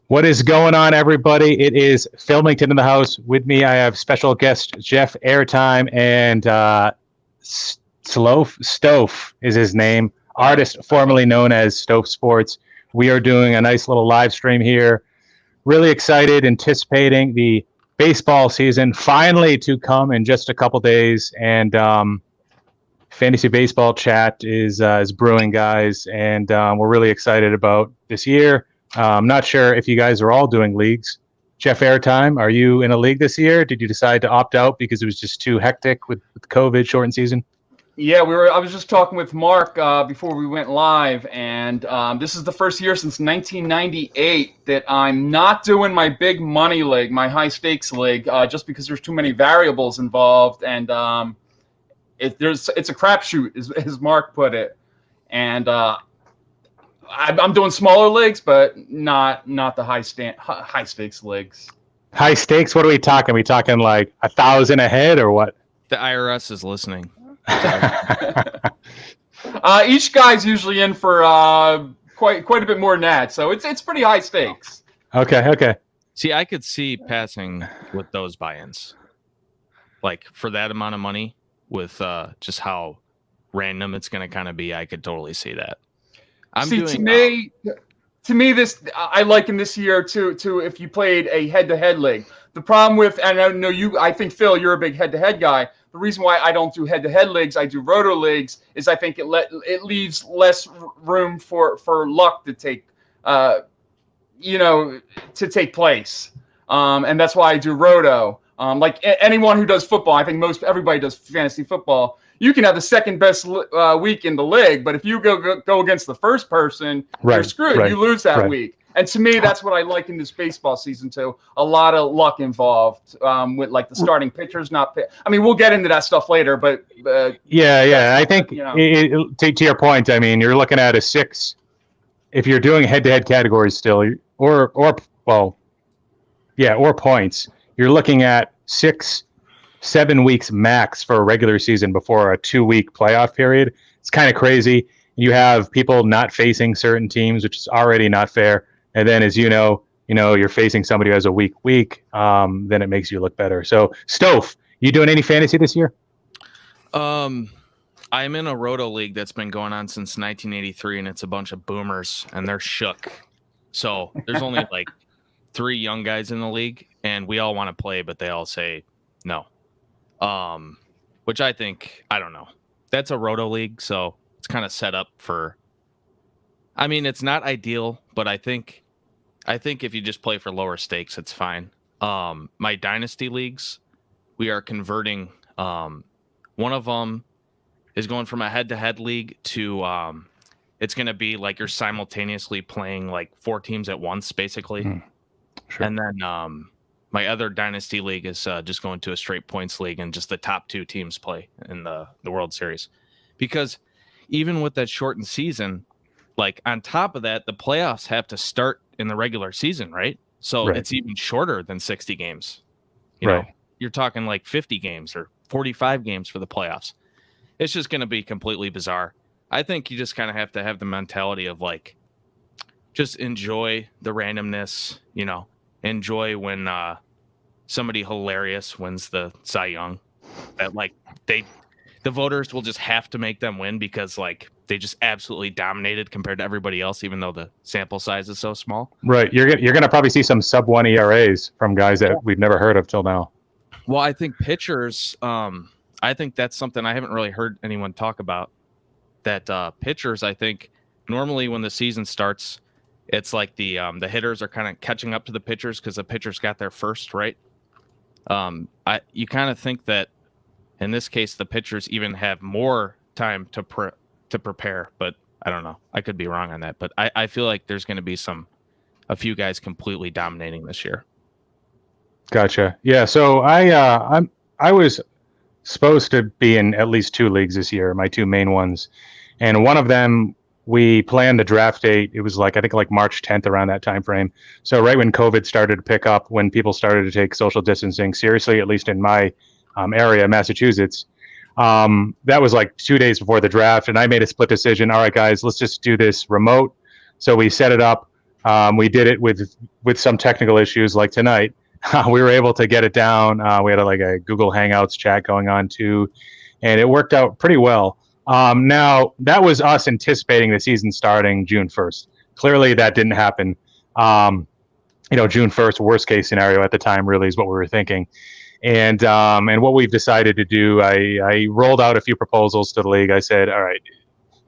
What is going on, everybody? It is Filmington in the house. With me, I have special guest JeffAirtime and Stof is his name, artist formerly known as Stof Sports. We are doing a nice little live stream here. Really excited, anticipating the baseball season finally to come in just a couple days. And fantasy baseball chat is brewing, guys, and we're really excited about this year. I'm not sure if you guys are all doing leagues. JeffAirtime, are you in a league this year? Did you decide to opt out because it was just too hectic with COVID shortened season? Yeah, I was just talking with Mark before we went live, and this is the first year since 1998 that I'm not doing my big money league, my high stakes league, just because there's too many variables involved, and it's a crapshoot, as Mark put it, and I'm doing smaller leagues, but not the high stakes leagues. High stakes? What are we talking? Are we talking like 1,000 a head or what? The IRS is listening. Each guy's usually in for quite a bit more than that, so it's pretty high stakes. Okay. See, I could see passing with those buy-ins, like for that amount of money, with just how random it's going to kind of be. I could totally see that. To me, this I liken this year to if you played a head-to-head league. The problem with, and I know I think Phil, you're a big head-to-head guy. The reason why I don't do head-to-head leagues, I do roto leagues, is I think it leaves less room for luck to take, to take place, and that's why I do roto. Like anyone who does football, I think everybody does fantasy football. You can have the second best week in the league, but if you go against the first person, you're screwed. Right, you lose that week. And to me, that's what I like in this baseball season too. A lot of luck involved with like the starting pitchers. I mean, we'll get into that stuff later, but yeah. I think to your point, I mean, you're looking at a 6. If you're doing head-to-head categories still, or points, you're looking at 6-7 weeks max for a regular season before a 2-week playoff period. It's kind of crazy. You have people not facing certain teams, which is already not fair. And then, as you know, you're facing somebody who has a weak week. Then it makes you look better. So, Stof, you doing any fantasy this year? I'm in a roto league that's been going on since 1983, and it's a bunch of boomers, and they're shook. So there's only like 3 young guys in the league, and we all want to play, but they all say no. Which I think, I don't know. That's a roto league, so it's kind of set up for. I mean, it's not ideal, but I think if you just play for lower stakes, it's fine. My dynasty leagues, we are converting. One of them is going from a head-to-head league to it's going to be like you're simultaneously playing like 4 teams at once, basically. Sure. And then my other dynasty league is just going to a straight points league, and just the top 2 teams play in the World Series. Because even with that shortened season, like on top of that, the playoffs have to start in the regular season, right? So It's even shorter than 60 games. You know, you're talking like 50 games or 45 games for the playoffs. It's just going to be completely bizarre. I think you just kind of have to have the mentality of like, just enjoy the randomness, enjoy when somebody hilarious wins the Cy Young. That like the voters will just have to make them win because like they just absolutely dominated compared to everybody else, even though the sample size is so small. Right. You're going to probably see some sub-1 ERAs from guys that we've never heard of till now. Well, I think pitchers, I think that's something I haven't really heard anyone talk about. That pitchers, I think, normally when the season starts, it's like the hitters are kind of catching up to the pitchers because the pitchers got there first, right? You kind of think that in this case the pitchers even have more time to prepare, but I don't know. I could be wrong on that, but I feel like there's going to be a few guys completely dominating this year. Gotcha. Yeah. So I was supposed to be in at least 2 leagues this year, my 2 main ones, and one of them we planned the draft date. It was I think March 10th, around that time frame. So right when COVID started to pick up, when people started to take social distancing seriously, at least in my area, Massachusetts. That was like 2 days before the draft, and I made a split decision. All right, guys, let's just do this remote. So we set it up. We did it with some technical issues like tonight. We were able to get it down. We had a Google Hangouts chat going on too, and it worked out pretty well. Now, that was us anticipating the season starting June 1st. Clearly, that didn't happen. June 1st, worst case scenario at the time, really is what we were thinking. And what we've decided to do, I rolled out a few proposals to the league. I said, all right,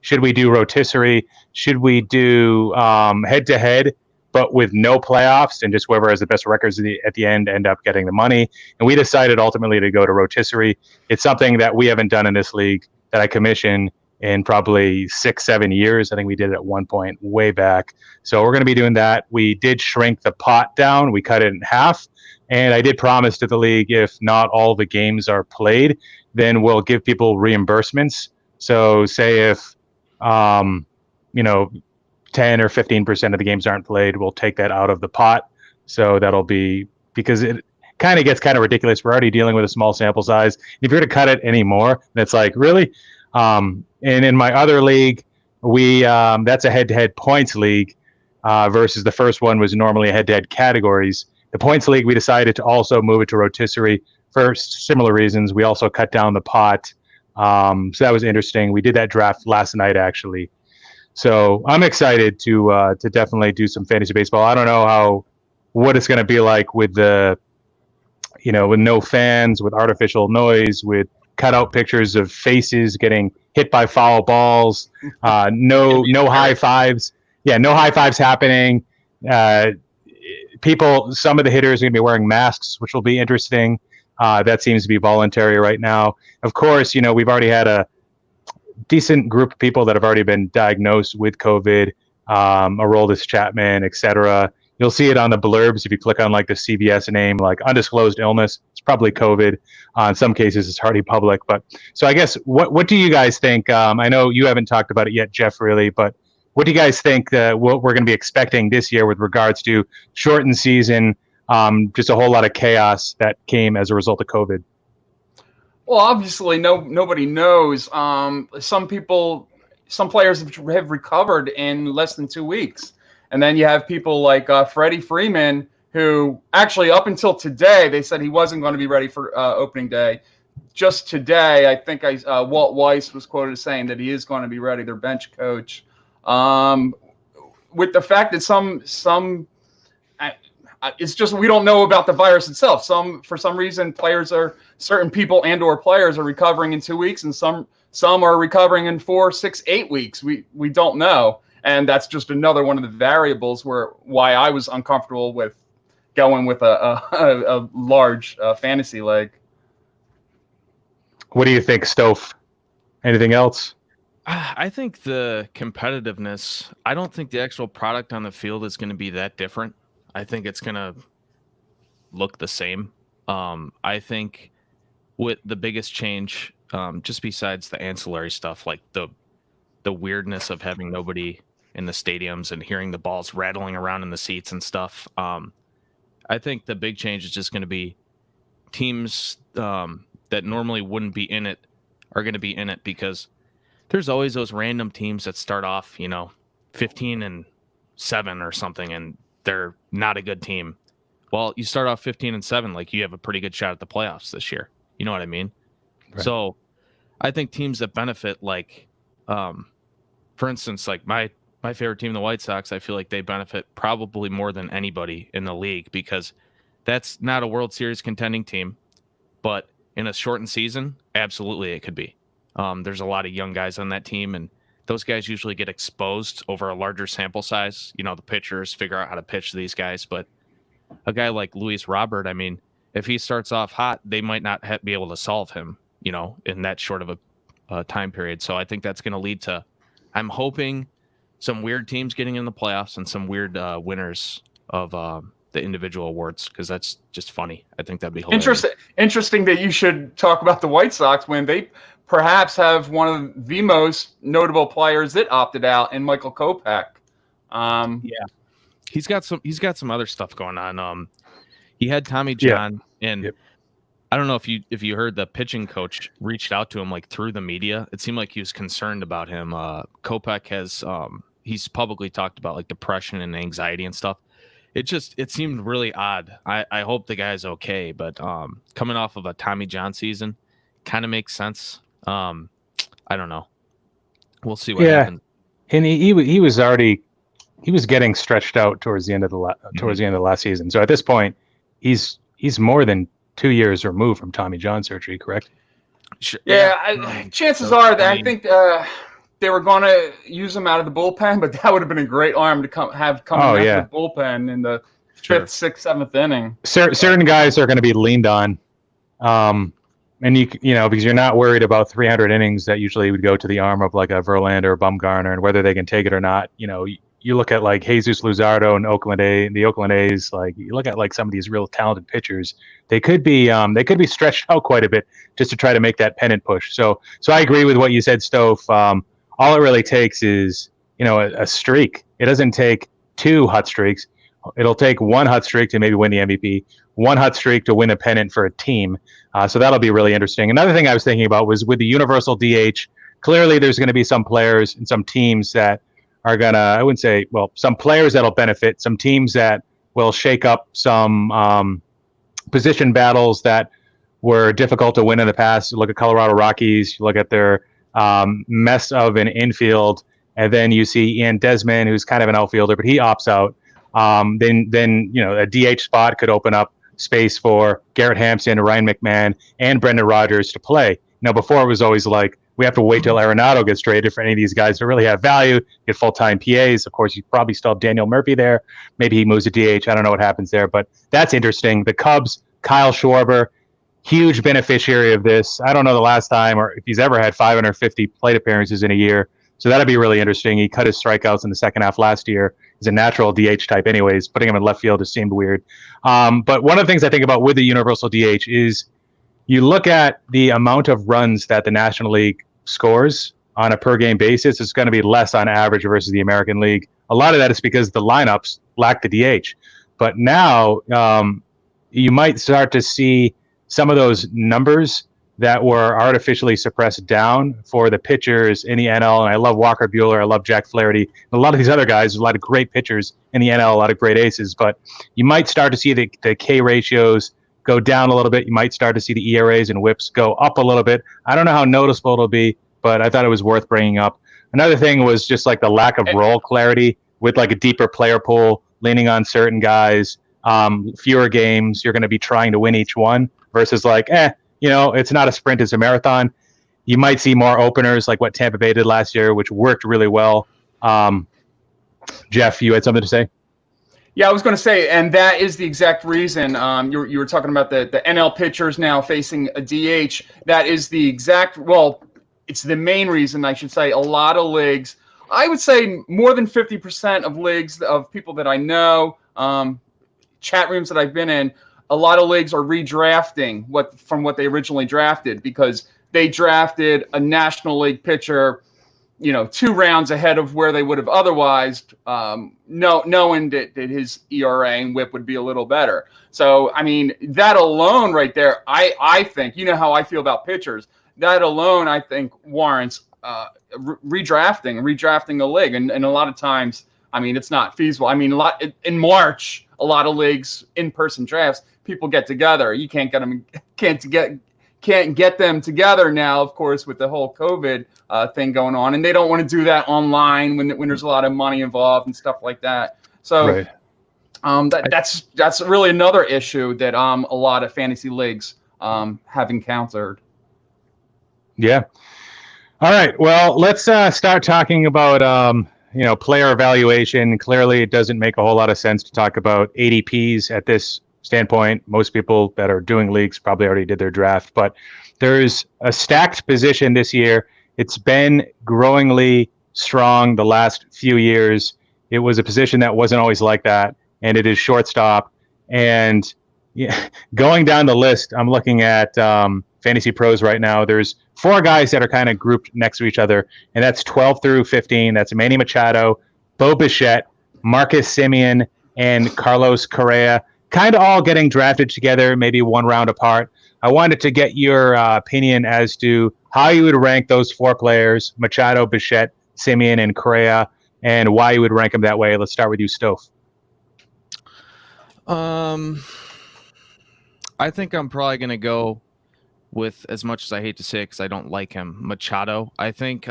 should we do rotisserie? Should we do head-to-head, but with no playoffs, and just whoever has the best records at the end up getting the money? And we decided ultimately to go to rotisserie. It's something that we haven't done in this league that I commissioned in probably 6-7 years. I think we did it at one point way back. So we're going to be doing that. We did shrink the pot down. We cut it in half. And I did promise to the league, if not all the games are played, then we'll give people reimbursements. So say if, 10 or 15% of the games aren't played, we'll take that out of the pot. So that'll be, because it kind of gets kind of ridiculous. We're already dealing with a small sample size. If you're going to cut it anymore, that's like, really? And in my other league, we that's a head-to-head points league versus the first one was normally a head-to-head categories. The points league, we decided to also move it to rotisserie for similar reasons. We also cut down the pot. So that was interesting. We did that draft last night, actually. So I'm excited to definitely do some fantasy baseball. I don't know what it's going to be like with with no fans, with artificial noise, with cutout pictures of faces getting hit by foul balls, no high fives. Yeah, no high fives happening. Some of the hitters are going to be wearing masks, which will be interesting. That seems to be voluntary right now. Of course, we've already had a decent group of people that have already been diagnosed with COVID, Aroldis Chapman, etc. You'll see it on the blurbs if you click on the CVS name, like undisclosed illness. It's probably COVID. In some cases, it's already public. But so I guess what do you guys think? I know you haven't talked about it yet, Jeff, really, but what do you guys think what we're going to be expecting this year with regards to shortened season, just a whole lot of chaos that came as a result of COVID? Well, obviously, nobody knows. Some players have recovered in less than 2 weeks. And then you have people like Freddie Freeman, who actually up until today, they said he wasn't going to be ready for opening day. Just today, I think Walt Weiss was quoted as saying that he is going to be ready, their bench coach. With the fact that it's just we don't know about the virus itself. For some reason, certain people and/or players are recovering in 2 weeks, and some are recovering in 4, 6, 8 weeks. We don't know, and that's just another one of the variables why I was uncomfortable with going with a large fantasy league. What do you think, Stof? Anything else? I think the competitiveness, I don't think the actual product on the field is going to be that different. I think it's going to look the same. I think with the biggest change, just besides the ancillary stuff, like the weirdness of having nobody in the stadiums and hearing the balls rattling around in the seats and stuff, I think the big change is just going to be teams that normally wouldn't be in it are going to be in it, because there's always those random teams that start off, 15-7 or something, and they're not a good team. Well, you start off 15-7, like you have a pretty good shot at the playoffs this year. You know what I mean? Right. So I think teams that benefit, for instance, like my favorite team, the White Sox, I feel like they benefit probably more than anybody in the league, because that's not a World Series contending team, but in a shortened season, absolutely it could be. There's a lot of young guys on that team, and those guys usually get exposed over a larger sample size. The pitchers figure out how to pitch to these guys, but a guy like Luis Robert, I mean, if he starts off hot, they might not be able to solve him, in that short of a time period. So I think that's going to lead to, I'm hoping, some weird teams getting in the playoffs and some weird winners of the individual awards, because that's just funny. I think that'd be hilarious. Interesting that you should talk about the White Sox when they perhaps have one of the most notable players that opted out in Michael Kopech. Yeah, he's got some other stuff going on. He had Tommy John, and yep. I don't know if you heard, the pitching coach reached out to him through the media. It seemed like he was concerned about him. Kopech has he's publicly talked about like depression and anxiety and stuff. It seemed really odd. I hope the guy's okay, but coming off of a Tommy John season kind of makes sense. I don't know. We'll see what happens. And he was getting stretched out towards the end of the last season. So at this point, he's more than 2 years removed from Tommy John surgery, correct? Sure. Chances are that I think they were going to use him out of the bullpen, but that would have been a great arm to come out of the bullpen in the fifth, sixth, seventh inning. Certain guys are going to be leaned on, and because you're not worried about 300 innings that usually would go to the arm of like a Verlander or Bumgarner, and whether they can take it or not. You look at like Jesus Luzardo and the Oakland A's. Like you look at like some of these real talented pitchers, they could be stretched out quite a bit just to try to make that pennant push. So I agree with what you said, Stof. All it really takes is a streak. It doesn't take 2 hot streaks. It'll take 1 hot streak to maybe win the MVP, 1 hot streak to win a pennant for a team. So that'll be really interesting. Another thing I was thinking about was with the universal DH. Clearly, there's going to be some players and some teams that are some players that'll benefit, some teams that will shake up some position battles that were difficult to win in the past. You look at Colorado Rockies, you look at their mess of an infield, and then you see Ian Desmond, who's kind of an outfielder, but he opts out. Then a DH spot could open up space for Garret Hampton, Ryan McMahon, and Brendan Rodgers to play. Before it was always like, we have to wait till Arenado gets traded for any of these guys to really have value, get full-time PAs. Of course, you probably still have Daniel Murphy there. Maybe he moves to DH. I don't know what happens there, but that's interesting. The Cubs, Kyle Schwarber, huge beneficiary of this. I don't know the last time or if he's ever had 550 plate appearances in a year. So that'll be really interesting. He cut his strikeouts in the second half last year. He's a natural DH type anyways. Putting him in left field just seemed weird. But one of the things I think about with the universal DH is you look at the amount of runs that the National League scores on a per game basis. It's going to be less on average versus the American League. A lot of that is because the lineups lack the DH. But now you might start to see some of those numbers that were artificially suppressed down for the pitchers in the NL. And I love Walker Buehler. I love Jack Flaherty. And a lot of these other guys, there's a lot of great pitchers in the NL, a lot of great aces. But you might start to see the K ratios go down a little bit. You might start to see the ERAs and whips go up a little bit. I don't know how noticeable it'll be, but I thought it was worth bringing up. Another thing was just like the lack of role clarity with like a deeper player pool, leaning on certain guys, fewer games. You're going to be trying to win each one versus like, it's not a sprint, it's a marathon. You might see more openers like what Tampa Bay did last year, which worked really well. Jeff, you had something to say? Yeah, I was going to say, and that is the exact reason you were talking about the NL pitchers now facing a DH. That is the exact, it's the main reason, I should say. A lot of leagues, I would say more than 50% of leagues of people that I know, chat rooms that I've been in, a lot of leagues are redrafting from what they originally drafted because they drafted a National League pitcher 2 rounds ahead of where they would have otherwise, knowing that his ERA and whip would be a little better. So, I mean, that alone right there, I think, how I feel about pitchers, that alone, I think, warrants redrafting a league. And a lot of times, I mean, it's not feasible. I mean, in March, a lot of leagues, in-person drafts, people get together. You can't get them together now, of course, with the whole COVID thing going on, and they don't want to do that online when there's a lot of money involved and stuff like that. So right. That's really another issue that a lot of fantasy leagues have encountered. Yeah. All right. Well, let's start talking about player evaluation. Clearly, it doesn't make a whole lot of sense to talk about ADPs at this standpoint. Most people that are doing leagues probably already did their draft, but there's a stacked position this year. It's been growingly strong the last few years. It was a position that wasn't always like that, and it is shortstop. And going down the list, I'm looking at Fantasy Pros right now. There's 4 guys that are kind of grouped next to each other, and that's 12 through 15. That's Manny Machado, Bo Bichette, Marcus Semien, and Carlos Correa, kind of all getting drafted together, maybe 1 round apart. I wanted to get your opinion as to how you would rank those 4 players, Machado, Bichette, Semien, and Correa, and why you would rank him that way. Let's start with you, Stof. I think I'm probably going to go with, as much as I hate to say it because I don't like him, Machado. I think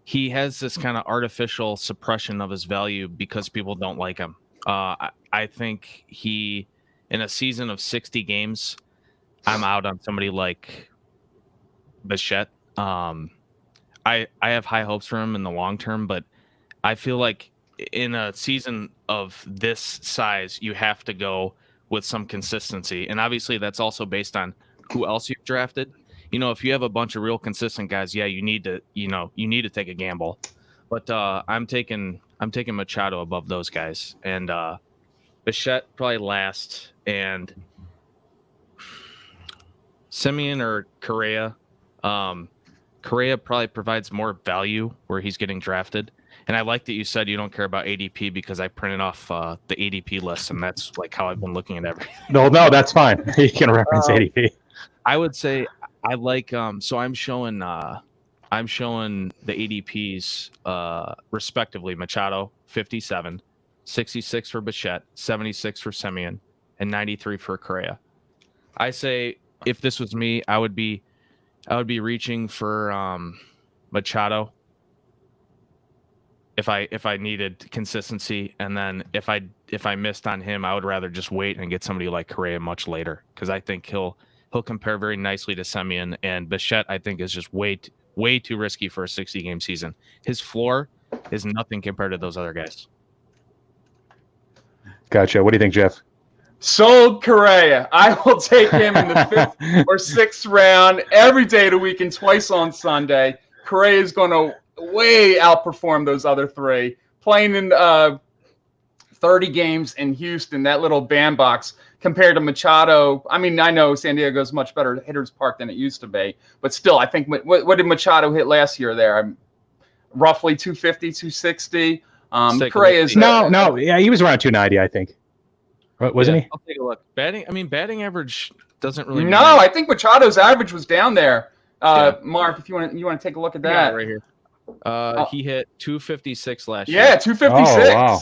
he has this kind of artificial suppression of his value because people don't like him. I think he, in a season of 60 games, I'm out on somebody like Bichette. I have high hopes for him in the long term, but I feel like in a season of this size, you have to go with some consistency. And obviously that's also based on who else you've drafted. If you have a bunch of real consistent guys, yeah, you need to take a gamble. But I'm taking Machado above those guys. And Bichette probably last, and Semien or Correa. Correa probably provides more value where he's getting drafted. And I like that you said you don't care about ADP because I printed off the ADP list, and that's like how I've been looking at everything. No, that's fine. You can reference ADP. I would say I like so I'm showing the ADPs respectively. Machado 57, 66 for Bichette, 76 for Semien, and 93 for Correa. I say if this was me, I would be reaching for Machado if I needed consistency, and then if I missed on him, I would rather just wait and get somebody like Correa much later, because I think he'll compare very nicely to Semien, and Bichette I think is just way too risky for a 60-game season. His floor is nothing compared to those other guys. Gotcha. What do you think, Jeff? Sold Correa. I will take him in the 5th or 6th round every day of the week and twice on Sunday. Correa is going to way outperform those other three. Playing in 30 games in Houston, that little bandbox, compared to Machado. I mean, I know San Diego's much better hitter's park than it used to be, but still, I think what did Machado hit last year there? Roughly 250, 260. Correa's no, yeah, he was around 290, I think. Wasn't he? I'll take a look. Batting average doesn't really. No, I think Machado's average was down there. Mark, if you want to take a look at that, right here. He hit 256 last year. Yeah, 256. Oh, wow.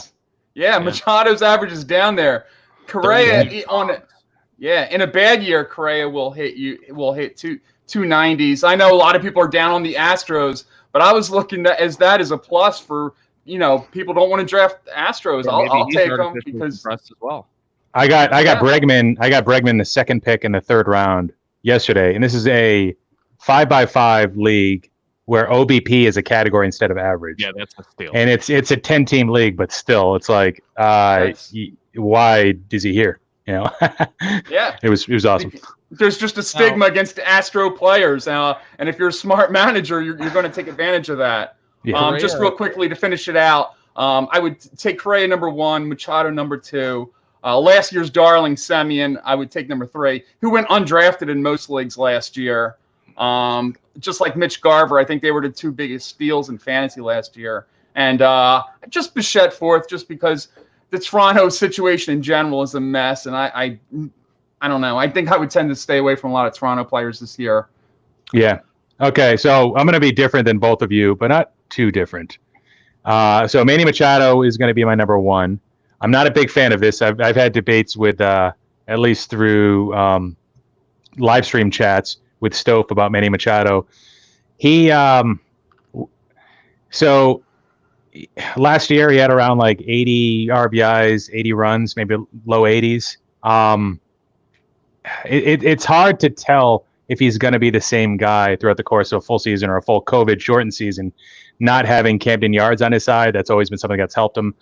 Yeah, Machado's average is down there. Correa in a bad year, Correa will hit 290s. I know a lot of people are down on the Astros, but I was looking at that as a plus for people don't want to draft the Astros. I'll take them because as well. I got Bregman. I got Bregman the second pick in the 3rd round yesterday, and this is a 5x5 league where OBP is a category instead of average. Yeah, that's a steal. And it's a 10-team league, but still, it's like, why is he here? Yeah, it was awesome. There's just a stigma against Astro players, and if you're a smart manager, you're going to take advantage of that. Yeah. Just real quickly to finish it out, I would take Correa number 1, Machado number 2. Last year's darling Semien, I would take number 3, who went undrafted in most leagues last year. Just like Mitch Garver, I think they were the 2 biggest steals in fantasy last year. And just Bichette 4th, just because the Toronto situation in general is a mess. And I don't know. I think I would tend to stay away from a lot of Toronto players this year. Yeah. Okay. So I'm going to be different than both of you, but not too different. So Manny Machado is going to be my number 1. I'm not a big fan of this. I've had debates with at least through live stream chats with Stof about Manny Machado. He so last year he had around like 80 RBIs, 80 runs, maybe low 80s. It's hard to tell if he's going to be the same guy throughout the course of a full season or a full COVID shortened season. Not having Camden Yards on his side, that's always been something that's helped him.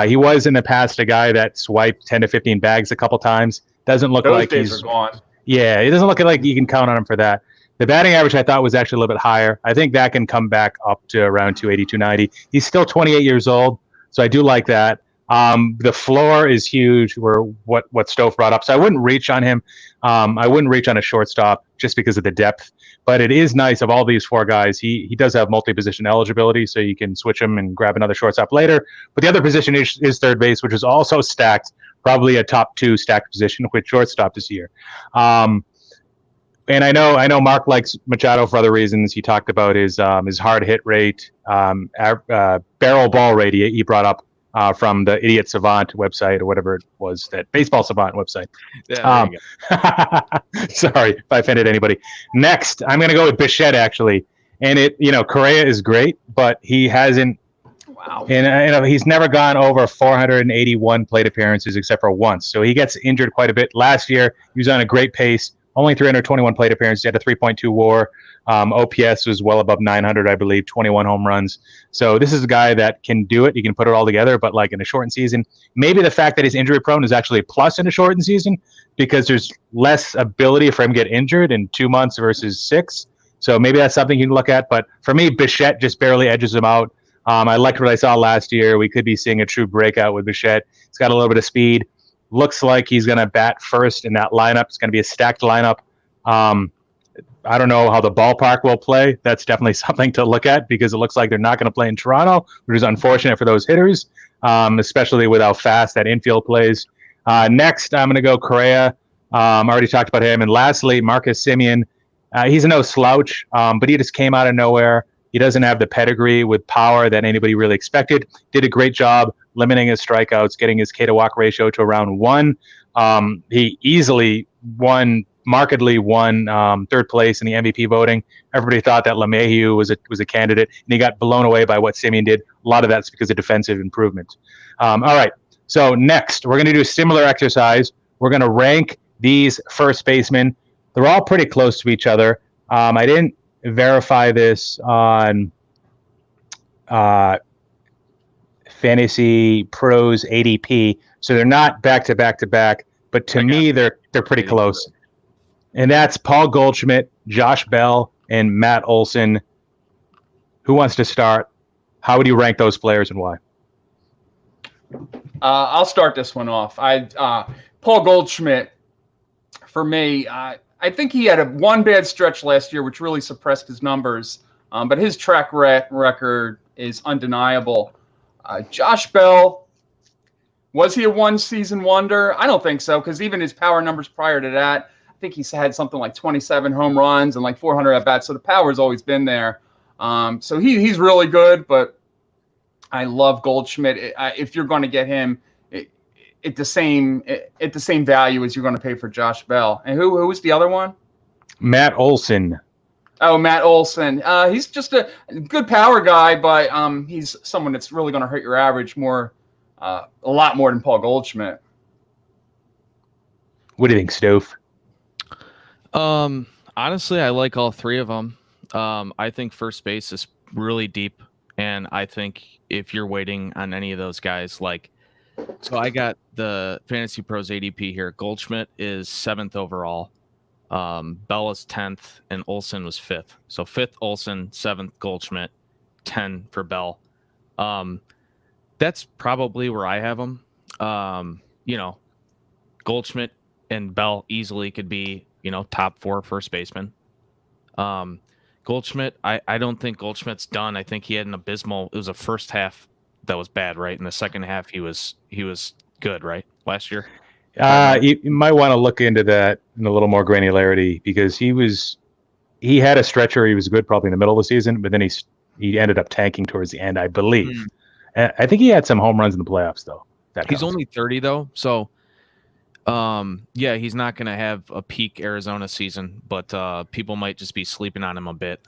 He was in the past a guy that swiped 10 to 15 bags a couple times. Doesn't look like he's gone. Yeah, it doesn't look like you can count on him for that. The batting average I thought was actually a little bit higher. I think that can come back up to around 280, 290. He's still 28 years old, so I do like that. The floor is huge, where what Stof brought up. So I wouldn't reach on him. I wouldn't reach on a shortstop just because of the depth. But it is nice of all these 4 guys. He does have multi-position eligibility, so you can switch him and grab another shortstop later. But the other position is third base, which is also stacked, probably a top 2 stacked position with shortstop this year. And I know Mark likes Machado for other reasons. He talked about his hard hit rate, barrel ball rate. He brought up from the Idiot Savant website or whatever it was, that Baseball Savant website. Yeah, Sorry if I offended anybody. Next, I'm going to go with Bichette, actually. And Correa is great, but he hasn't. Wow. And he's never gone over 481 plate appearances except for once. So he gets injured quite a bit. Last year, he was on a great pace. Only 321 plate appearances. He had a 3.2 WAR. OPS was well above 900, I believe. 21 home runs. So this is a guy that can do it. He can put it all together. But like in a shortened season, maybe the fact that he's injury prone is actually a plus in a shortened season because there's less ability for him to get injured in 2 months versus 6. So maybe that's something you can look at. But for me, Bichette just barely edges him out. I liked what I saw last year. We could be seeing a true breakout with Bichette. He's got a little bit of speed. Looks like he's going to bat first in that lineup. It's going to be a stacked lineup. I don't know how the ballpark will play. That's definitely something to look at because it looks like they're not going to play in Toronto, which is unfortunate for those hitters, especially with how fast that infield plays. Next, I'm going to go Correa. I already talked about him. And lastly, Marcus Semien. He's a no slouch, but he just came out of nowhere. He doesn't have the pedigree with power that anybody really expected. Did a great job limiting his strikeouts, getting his K-to-walk ratio to around 1. He easily markedly won third place in the MVP voting. Everybody thought that LeMahieu was a candidate, and he got blown away by what Semien did. A lot of that's because of defensive improvement. All right, so next, we're going to do a similar exercise. We're going to rank these first basemen. They're all pretty close to each other. I didn't verify this on Fantasy Pros ADP, so they're not back to back, but to me they're pretty close. And that's Paul Goldschmidt, Josh Bell, and Matt Olson. Who wants to start? How would you rank those players and why? I'll start this one off. Paul Goldschmidt, for me, I think he had one bad stretch last year, which really suppressed his numbers. But his track record is undeniable. Josh Bell, was he a one-season wonder? I don't think so, because even his power numbers prior to that, I think he's had something like 27 home runs and like 400 at-bats, so the power's always been there. So he's really good, but I love Goldschmidt. If you're going to get him at the same value as you're going to pay for Josh Bell. And who was the other one? Matt Olson. Oh, Matt Olson. He's just a good power guy, but he's someone that's really going to hurt your average a lot more than Paul Goldschmidt. What do you think, Stof? Honestly, I like all three of them. I think first base is really deep, and I think if you're waiting on any of those guys, so I got the Fantasy Pros ADP here. Goldschmidt is 7th overall. Bell is 10th, and Olsen was 5th. So 5th Olsen, 7th Goldschmidt, 10 for Bell. That's probably where I have them. Goldschmidt and Bell easily could be, top 4 first baseman. Goldschmidt, I don't think Goldschmidt's done. I think he had an abysmal. It was a first half that was bad, right? In the second half, he was good, right? Last year. You might want to look into that in a little more granularity because he had a stretch where he was good probably in the middle of the season, but then he ended up tanking towards the end, I believe. I think he had some home runs in the playoffs though. He's only 30 though, so he's not going to have a peak Arizona season, but people might just be sleeping on him a bit.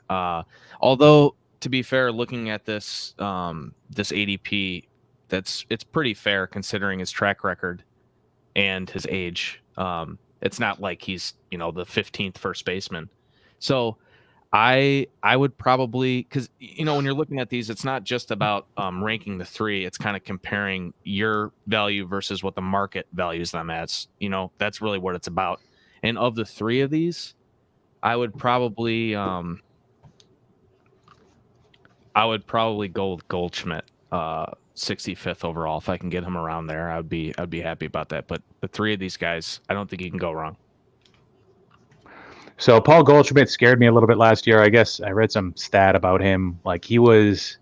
Although to be fair, looking at this this ADP, it's pretty fair considering his track record and his age. It's not like he's the 15th first baseman. So I would probably, because when you're looking at these, it's not just about ranking the three. It's kind of comparing your value versus what the market values them as. That's really what it's about. And of the three of these, I would probably go with Goldschmidt, 65th overall. If I can get him around there, I'd be happy about that. But the three of these guys, I don't think you can go wrong. So Paul Goldschmidt scared me a little bit last year. I guess I read some stat about him. Like he's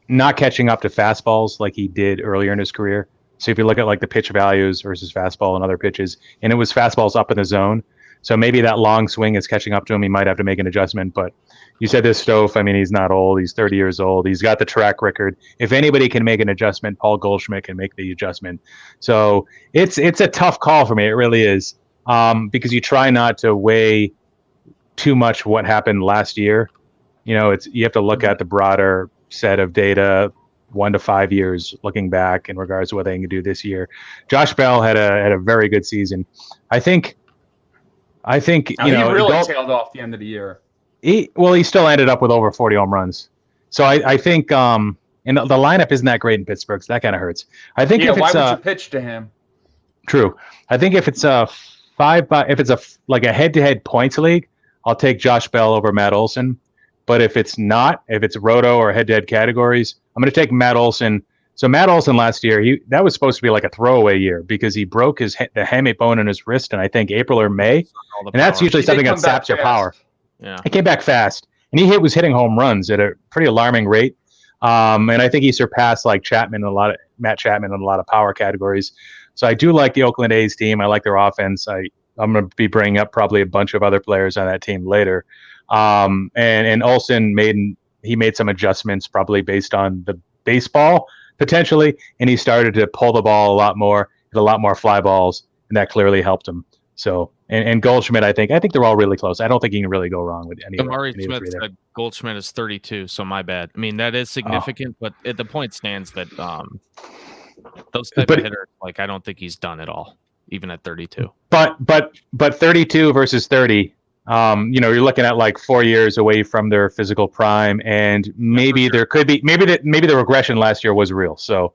not catching up to fastballs like he did earlier in his career. So if you look at the pitch values versus fastball and other pitches, and it was fastballs up in the zone. So maybe that long swing is catching up to him. He might have to make an adjustment. But you said this, Stof. I mean, he's not old. He's 30 years old. He's got the track record. If anybody can make an adjustment, Paul Goldschmidt can make the adjustment. So it's a tough call for me. It really is, because you try not to weigh too much what happened last year. You have to look at the broader set of data, 1 to 5 years looking back in regards to what they can do this year. Josh Bell had a very good season. I think he really tailed off the end of the year. He still ended up with over 40 home runs. So I think and the lineup isn't that great in Pittsburgh, so that kind of hurts. I think if it's why would you pitch to him? True. I think if it's a head-to-head points league, I'll take Josh Bell over Matt Olson. But if it's roto or head-to-head categories, I'm going to take Matt Olson. So Matt Olson last year, that was supposed to be like a throwaway year because he broke the hamate bone in his wrist in I think April or May, and that's usually something that saps your power. Yeah, he came back fast, and he was hitting home runs at a pretty alarming rate. And I think he surpassed Matt Chapman in a lot of power categories. So I do like the Oakland A's team. I like their offense. I'm going to be bringing up probably a bunch of other players on that team later. And Olsen made some adjustments probably based on the baseball potentially, and he started to pull the ball a lot more, hit a lot more fly balls, and that clearly helped him. So, and Goldschmidt, I think they're all really close. I don't think you can really go wrong with any of them. Amari Smith said Goldschmidt is 32, so my bad. I mean, that is significant, but the point stands that those type of hitters, I don't think he's done at all, even at 32. But 32 versus 30, you're looking at 4 years away from their physical prime, and maybe there could be maybe the regression last year was real. So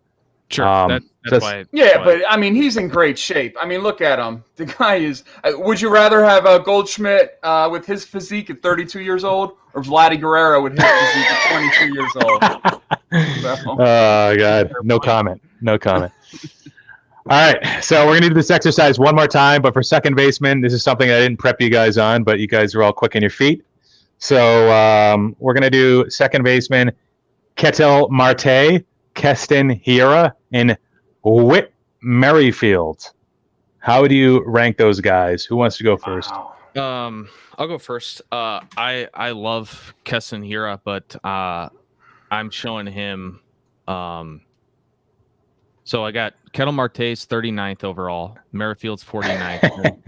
sure, that's why. Yeah, but I mean, he's in great shape. I mean, look at him. The guy is. Would you rather have Goldschmidt with his physique at 32 years old, or Vlad Guerrero with his physique at 22 years old? Oh God, no comment. All right, so we're going to do this exercise one more time, but for second baseman, this is something I didn't prep you guys on, but you guys are all quick on your feet. So we're going to do second baseman Ketel Marte, Keston Hiura, and Whit Merrifield. How do you rank those guys? Who wants to go first? I'll go first. I love Keston Hiura, but I'm showing him so I got Ketel Marte's 39th overall, Merrifield's 49th.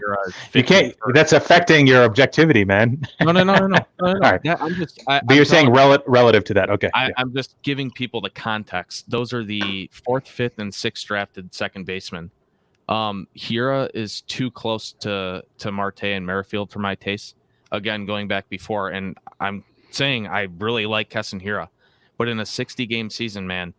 You can't. That's affecting your objectivity, man. No. All right. Yeah, but you're saying relative to that. Okay. I'm just giving people the context. Those are the 4th, 5th, and 6th drafted second baseman. Hiura is too close to Marte and Merrifield for my taste. Again, going back before, and I'm saying I really like Keston Hiura, but in a 60-game season, man.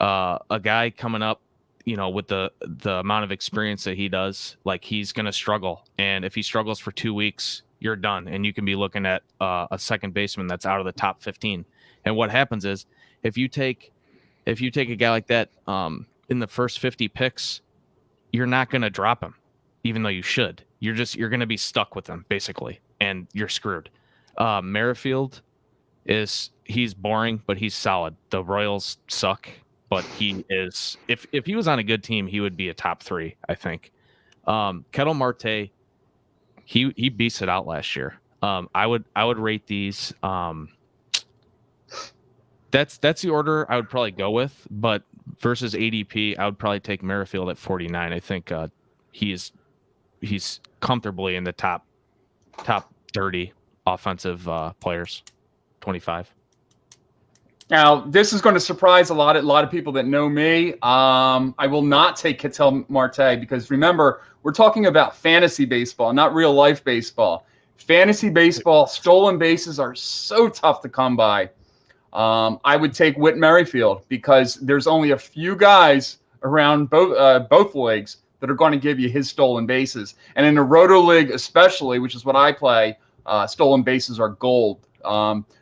A guy coming up, with the amount of experience that he does, he's going to struggle. And if he struggles for 2 weeks, you're done. And you can be looking at a second baseman that's out of the top 15. And what happens is if you take a guy like that in the first 50 picks, you're not going to drop him, even though you should. You're going to be stuck with him, basically, and you're screwed. Merrifield he's boring, but he's solid. The Royals suck. But he is, if he was on a good team, he would be a top 3, I think. Ketel Marte, he beats it out last year. I would rate these. That's the order I would probably go with. But versus ADP, I would probably take Merrifield at 49. I think he's comfortably in the top 30 offensive players. 25. Now, this is going to surprise a lot of people that know me. I will not take Ketel Marte because, remember, we're talking about fantasy baseball, not real life baseball. Fantasy baseball, stolen bases are so tough to come by. I would take Whit Merrifield because there's only a few guys around both leagues that are going to give you his stolen bases. And in a roto league especially, which is what I play, stolen bases are gold.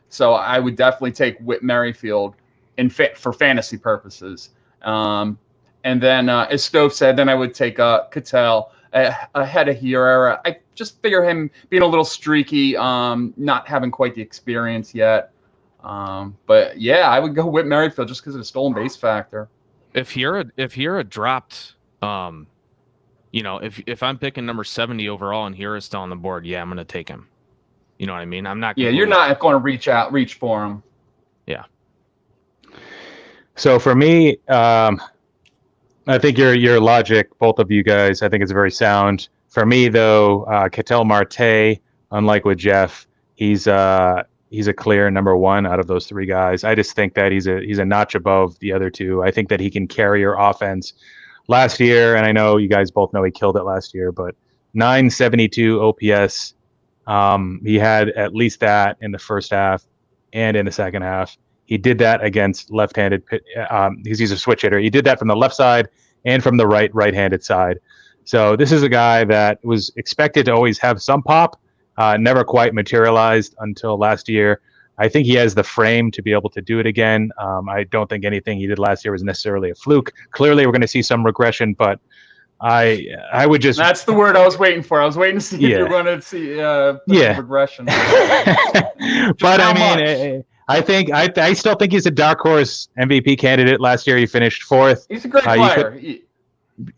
So I would definitely take Whit Merrifield for fantasy purposes. And then, as Stof said, then I would take Ketel ahead of Hiura. I just figure him being a little streaky, not having quite the experience yet. But yeah, I would go Whit Merrifield just because of the stolen base factor. If Hiura dropped if I'm picking number 70 overall and Hira's still on the board, yeah, I'm going to take him. You know what I mean? I'm not. Yeah, you're not going to reach for him. Yeah. So for me, I think your logic, both of you guys, I think it's very sound. For me, though, Ketel Marte, unlike with Jeff, he's a clear number one out of those three guys. I just think that he's a notch above the other two. I think that he can carry your offense. Last year, and I know you guys both know he killed it last year, but 972 OPS. He had at least that in the first half and in the second half. He did that against left-handed, because he's a switch hitter. He did that from the left side and from the right-handed side. So this is a guy that was expected to always have some pop, never quite materialized until last year. I think he has the frame to be able to do it again. I don't think anything he did last year was necessarily a fluke. Clearly, we're going to see some regression, but I would just... That's the word I was waiting for. I was waiting to see if you were going to see regression. But I mean, I still think he's a dark horse MVP candidate. Last year, he finished fourth. He's a great player.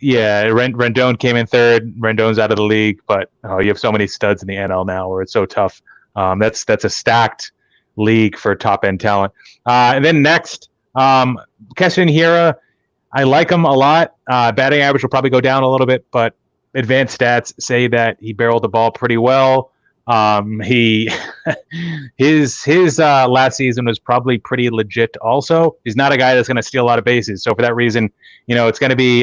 Rendon came in third. Rendon's out of the league, but you have so many studs in the NL now where it's so tough. That's a stacked league for top end talent. And then next, Keston Hira, I like him a lot. Batting average will probably go down a little bit, but advanced stats say that he barreled the ball pretty well. His last season was probably pretty legit. Also, he's not a guy that's going to steal a lot of bases. So for that reason, it's going to be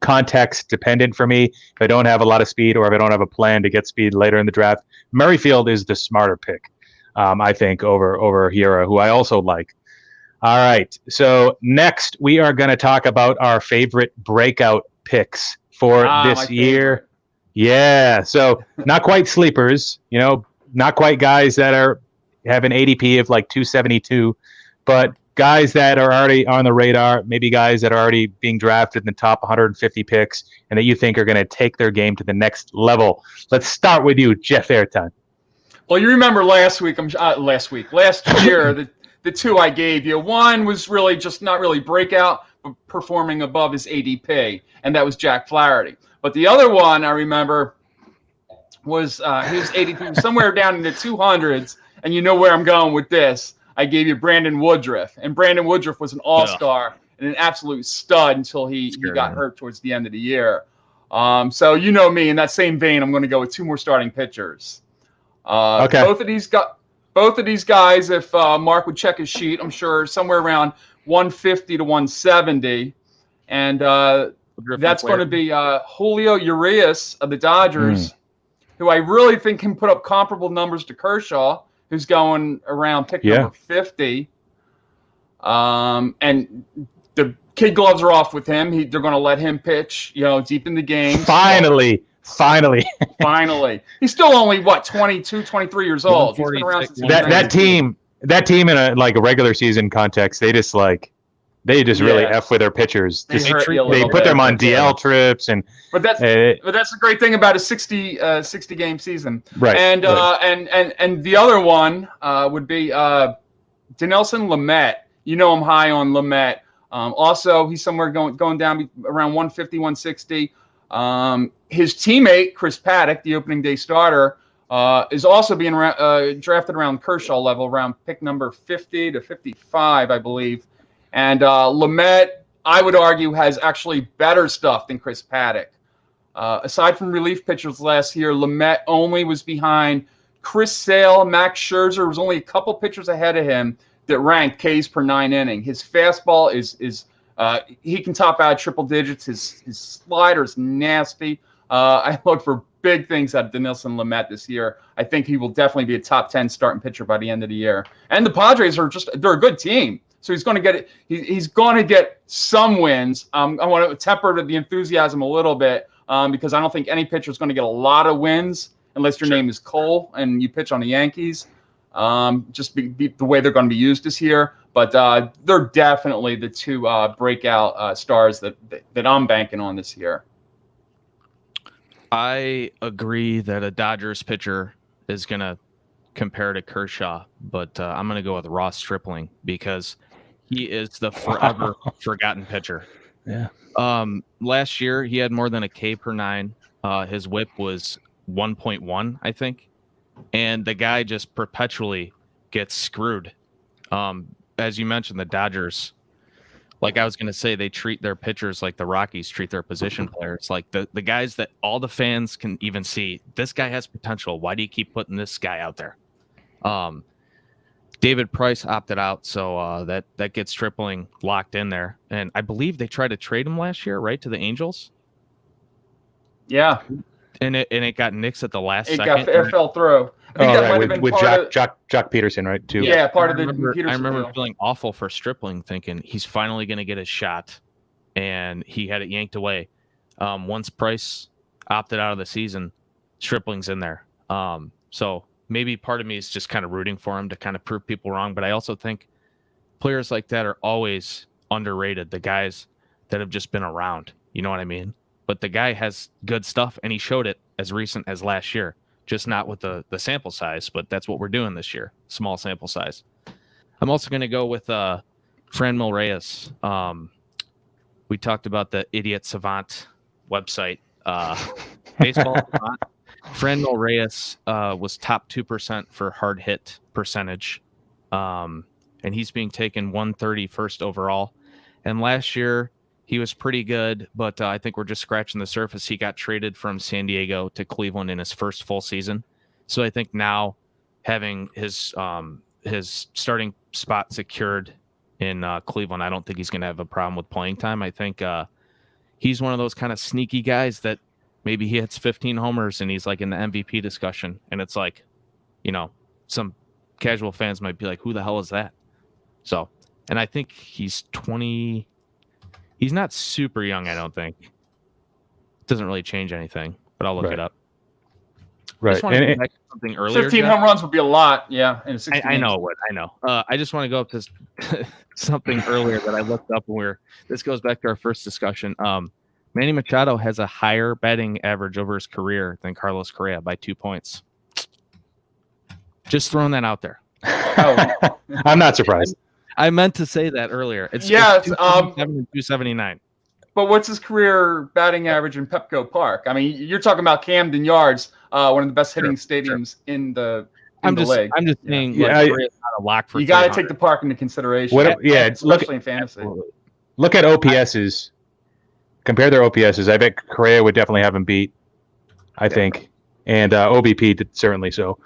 context dependent for me. If I don't have a lot of speed or if I don't have a plan to get speed later in the draft, Merrifield is the smarter pick. I think over Hira, who I also like. All right. So next we are going to talk about our favorite breakout picks for this year. Yeah. So not quite sleepers, not quite guys that have an ADP of like 272, but guys that are already on the radar, maybe guys that are already being drafted in the top 150 picks and that you think are going to take their game to the next level. Let's start with you, JeffAirtime. Well, you remember last year, the two I gave you. One was really just not really breakout, but performing above his ADP, and that was Jack Flaherty. But the other one I remember was his ADP was somewhere down in the 200s, and you know where I'm going with this. I gave you Brandon Woodruff, and Brandon Woodruff was an all-star and an absolute stud until he got hurt towards the end of the year. So you know me, in that same vein, I'm going to go with two more starting pitchers. Okay. Both of these guys, if Mark would check his sheet, I'm sure somewhere around 150 to 170, and that's going to be Julio Urias of the Dodgers, who I really think can put up comparable numbers to Kershaw, who's going around pick number 50. And the kid gloves are off with him. They're going to let him pitch, deep in the game. Finally. He's still only 22, 23 years old. He's been around since that team in a regular season context, they just really F with their pitchers. They put them on DL trips but that's the great thing about a 60 game season. Right. And the other one would be Dinelson Lamet. I'm high on Lamet. Also, he's somewhere going down around 150, 160. His teammate, Chris Paddock, the opening day starter, is also being drafted around Kershaw level, around pick number 50 to 55, I believe. And Lamet, I would argue, has actually better stuff than Chris Paddock. Aside from relief pitchers last year, Lamet only was behind Chris Sale. Max Scherzer was only a couple pitchers ahead of him that ranked Ks per 9 inning. His fastball is he can top out triple digits. His slider is nasty. I look for big things out of Dinelson Lamet this year. I think he will definitely be a top 10 starting pitcher by the end of the year. And the Padres they're a good team. So he's going to get it. He's going to get some wins. I want to temper the enthusiasm a little bit because I don't think any pitcher is going to get a lot of wins unless your name is Cole and you pitch on the Yankees. Just be the way they're going to be used this year. But they're definitely the two breakout stars that I'm banking on this year. I agree that a Dodgers pitcher is going to compare to Kershaw, but I'm going to go with Ross Stripling because he is the forever forgotten pitcher. Yeah. Last year he had more than a K per 9. His whip was 1.1, I think. And the guy just perpetually gets screwed. As you mentioned, the Dodgers, like I was going to say, they treat their pitchers like the Rockies treat their position players. Like the guys that all the fans can even see, this guy has potential. Why do you keep putting this guy out there? David Price opted out, so that gets Stripling locked in there. And I believe they tried to trade him last year, right, to the Angels? Yeah. And it got nixed at the last second. It fell through. I think that might have been with Jock Peterson, right? Too. Yeah, part of the Peterson. I remember deal. feeling awful for Stripling, thinking he's finally going to get his shot, and he had it yanked away. Once Price opted out of the season, Stripling's in there. So maybe part of me is just kind of rooting for him to kind of prove people wrong. But I also think players like that are always underrated. The guys that have just been around, you know what I mean? But the guy has good stuff, and he showed it as recent as last year, just not with the sample size, but that's what we're doing this year, small sample size. I'm also going to go with Mel Reyes. We talked about the Idiot Savant website, Baseball Savant. Mel Reyes was top 2% for hard hit percentage, and he's being taken 131st overall. And last year, he was pretty good, but I think we're just scratching the surface. He got traded from San Diego to Cleveland in his first full season. So I think now having his starting spot secured in Cleveland, I don't think he's going to have a problem with playing time. I think he's one of those kind of sneaky guys that maybe he hits 15 homers and he's like in the MVP discussion. And it's like, some casual fans might be like, who the hell is that? So, and I think he's 20... He's not super young, I don't think. Doesn't really change anything, but I'll look it up. Right. I just want to go back to something earlier. 15 home runs would be a lot, yeah. I know what I know. I just want to go up to something earlier that I looked up when this goes back to our first discussion. Manny Machado has a higher batting average over his career than Carlos Correa by 2 points. Just throwing that out there. Oh. I'm not surprised. I meant to say that earlier. It's 277 and 279. But what's his career batting average in Petco Park? I mean, you're talking about Camden Yards, one of the best hitting stadiums in the league. I'm just saying, it's not a lock for. You got to take the park into consideration. Especially in fantasy. Look at OPSs. Compare their OPSs. I bet Correa would definitely have him beat. I think, and OBP did certainly so.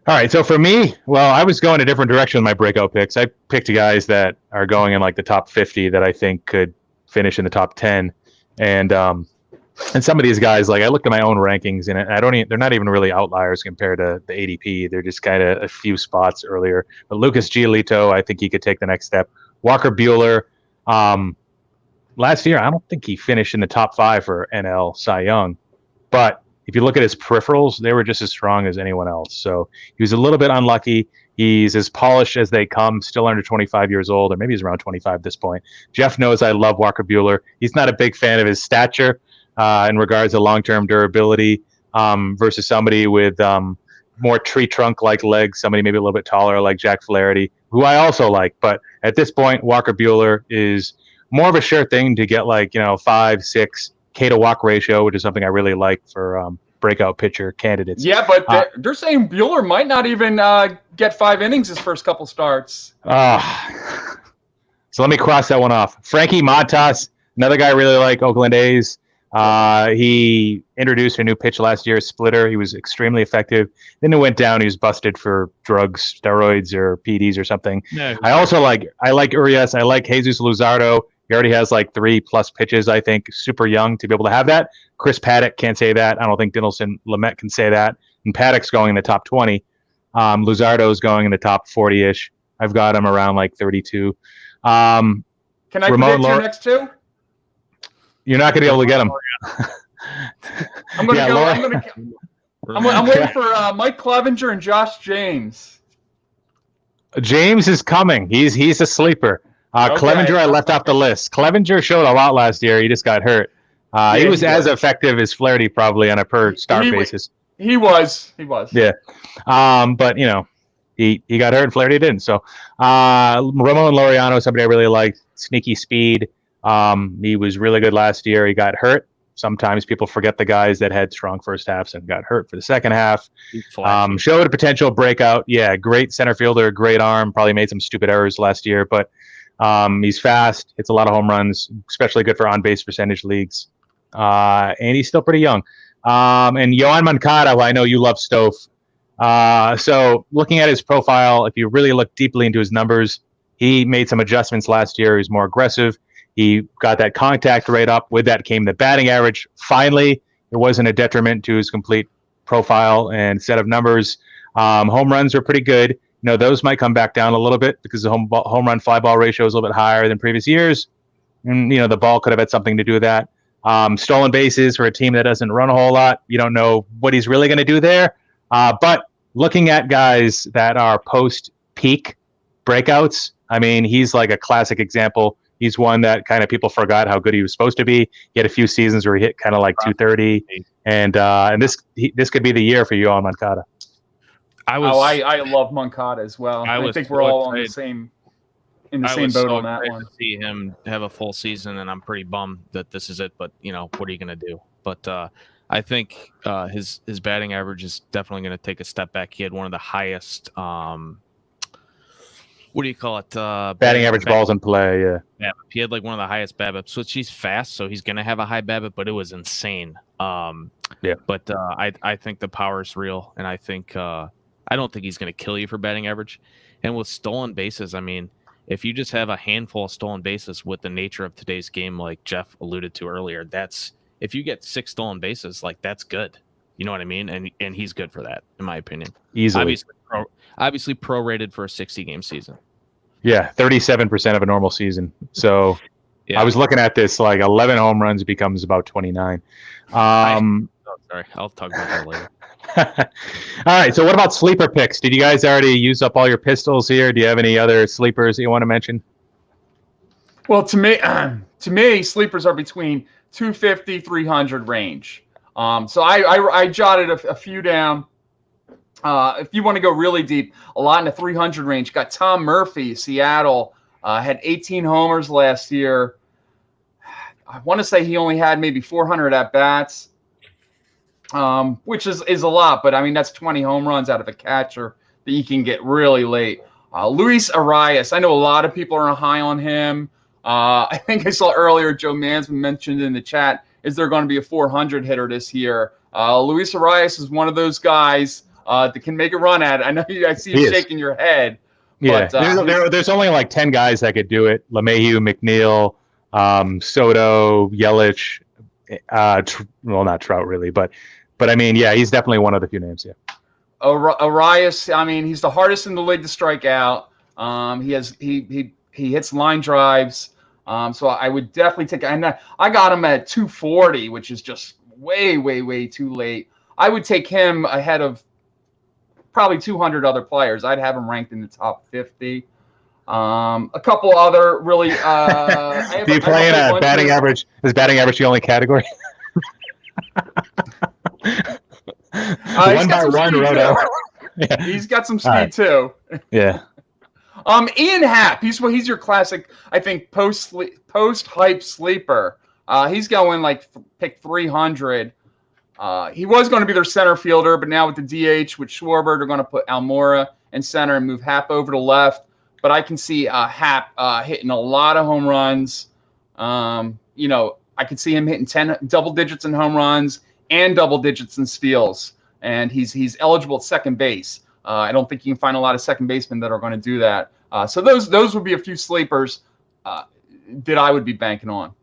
All right, so for me, well, I was going a different direction with my breakout picks. I picked guys that are going in like the top 50 that I think could finish in the top 10, and some of these guys, like I looked at my own rankings, and they're not even really outliers compared to the ADP. They're just kind of a few spots earlier. But Lucas Giolito, I think he could take the next step. Walker Buehler, last year I don't think he finished in the top 5 for NL Cy Young, but if you look at his peripherals, they were just as strong as anyone else. So he was a little bit unlucky. He's as polished as they come, still under 25 years old, or maybe he's around 25 at this point. Jeff knows I love Walker Buehler. He's not a big fan of his stature in regards to long-term durability versus somebody with more tree trunk-like legs, somebody maybe a little bit taller like Jack Flaherty, who I also like. But at this point, Walker Buehler is more of a sure thing to get 5, 6 K to walk ratio, which is something I really like for breakout pitcher candidates. Yeah, but they're saying Buehler might not even get 5 innings his first couple starts. So let me cross that one off. Frankie Montes, another guy I really like, Oakland A's. He introduced a new pitch last year, splitter. He was extremely effective. Then it went down. He was busted for drugs, steroids, or PEDs or something. No. I like Urias. I like Jesus Luzardo. He already has 3+ pitches, I think. Super young to be able to have that. Chris Paddock can't say that. I don't think Dinelson Lamet can say that. And Paddock's going in the top 20. Luzardo's going in the top 40-ish. I've got him around 32. Can I predict your next 2? You're not going to be able to get him. I'm going to go. I'm waiting for Mike Clevenger and Josh James. James is coming. He's a sleeper. Clevenger, I left off the list. Clevenger showed a lot last year. He just got hurt. He was as effective as Flaherty probably on a per start basis. He was. Yeah. But he got hurt and Flaherty didn't. So Ramon Laureano, somebody I really liked, sneaky speed. He was really good last year. He got hurt. Sometimes people forget the guys that had strong first halves and got hurt for the second half. Showed a potential breakout. Yeah, great center fielder, great arm. Probably made some stupid errors last year, but he's fast, hits a lot of home runs, especially good for on-base percentage leagues. And he's still pretty young. And Yoan Moncada, who I know you love, Stof. So looking at his profile, if you really look deeply into his numbers, he made some adjustments last year. He's more aggressive. He got that contact rate up. With that came the batting average. Finally, it wasn't a detriment to his complete profile and set of numbers. Home runs are pretty good. Those might come back down a little bit because the home run fly ball ratio is a little bit higher than previous years. And, the ball could have had something to do with that. Stolen bases for a team that doesn't run a whole lot. You don't know what he's really going to do there. But looking at guys that are post-peak breakouts, I mean, he's like a classic example. He's one that kind of people forgot how good he was supposed to be. He had a few seasons where he hit kind of like 230, and this could be the year for Yoan Moncada. I love Moncada as well. I think we're all in the same boat on that one. To see him have a full season, and I'm pretty bummed that this is it. But what are you going to do? But I think his batting average is definitely going to take a step back. He had one of the highest. What do you call it? Batting average balls in play, yeah. He had like one of the highest BABIPs, which he's fast, so he's going to have a high BABIP, but it was insane. But I think the power is real, and I think I don't think he's going to kill you for batting average. And with stolen bases, I mean, if you just have a handful of stolen bases with the nature of today's game, like Jeff alluded to earlier, if you get 6 stolen bases, like that's good. You know what I mean? And he's good for that, in my opinion. Easily. Obviously prorated for a 60-game season. Yeah, 37% of a normal season. So I was looking at this, like 11 home runs becomes about 29. Sorry, I'll talk about that later. All right, so what about sleeper picks? Did you guys already use up all your pistols here? Do you have any other sleepers that you want to mention? Well, to me, sleepers are between 250, 300 range. So I jotted a few down. If you want to go really deep, a lot in the 300 range. Got Tom Murphy, Seattle, had 18 homers last year. I want to say he only had maybe 400 at-bats, which is a lot. But, I mean, that's 20 home runs out of a catcher that you can get really late. Luis Arias, I know a lot of people are high on him. I think I saw earlier Joe Mansman mentioned in the chat, is there going to be a 400 hitter this year? Luis Arias is one of those guys that can make a run at it. I know I see you shaking your head. Yeah, but, there's only like 10 guys that could do it. LeMahieu, McNeil, Soto, Yelich. Well, not Trout really, but I mean, yeah, he's definitely one of the few names. Yeah. Arias, I mean, he's the hardest in the league to strike out. He hits line drives. So I would definitely take. And I got him at 240, which is just way, way, way too late. I would take him ahead of probably 200 other players. I'd have him ranked in the top 50. A couple other really. Do you play in a batting average? Is batting average the only category? One by one, Roto. Yeah. He's got some speed too. Yeah. Ian Happ. He's your classic, I think, post hype sleeper. He's going like pick 300. He was going to be their center fielder, but now with the DH with Schwarber, they're going to put Almora in center and move Happ over to left. But I can see Happ hitting a lot of home runs. I could see him hitting 10 double digits in home runs and double digits in steals. And he's eligible at second base. I don't think you can find a lot of second basemen that are going to do that. So those would be a few sleepers that I would be banking on.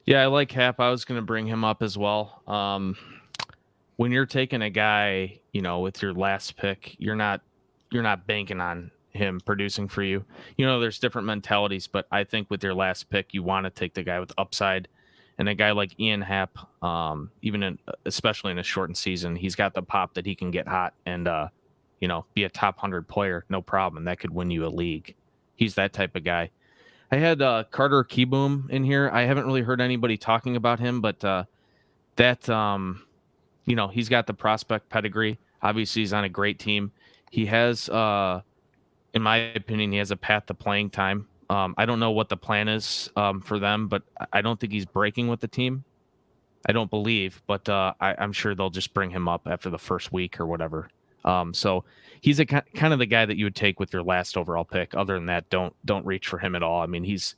Yeah, I like Happ. I was going to bring him up as well. When you're taking a guy, with your last pick, you're not banking on him producing for you. There's different mentalities, but I think with your last pick, you want to take the guy with upside. And a guy like Ian Happ, especially in a shortened season, he's got the pop that he can get hot and be a top 100 player, no problem. That could win you a league. He's that type of guy. I had Carter Kieboom in here. I haven't really heard anybody talking about him, but he's got the prospect pedigree. Obviously, he's on a great team. He has, in my opinion, he has a path to playing time. I don't know what the plan is for them, but I don't think he's breaking with the team. I don't believe, but I'm sure they'll just bring him up after the first week or whatever. So he's kind of the guy that you would take with your last overall pick. Other than that, don't reach for him at all. I mean, he's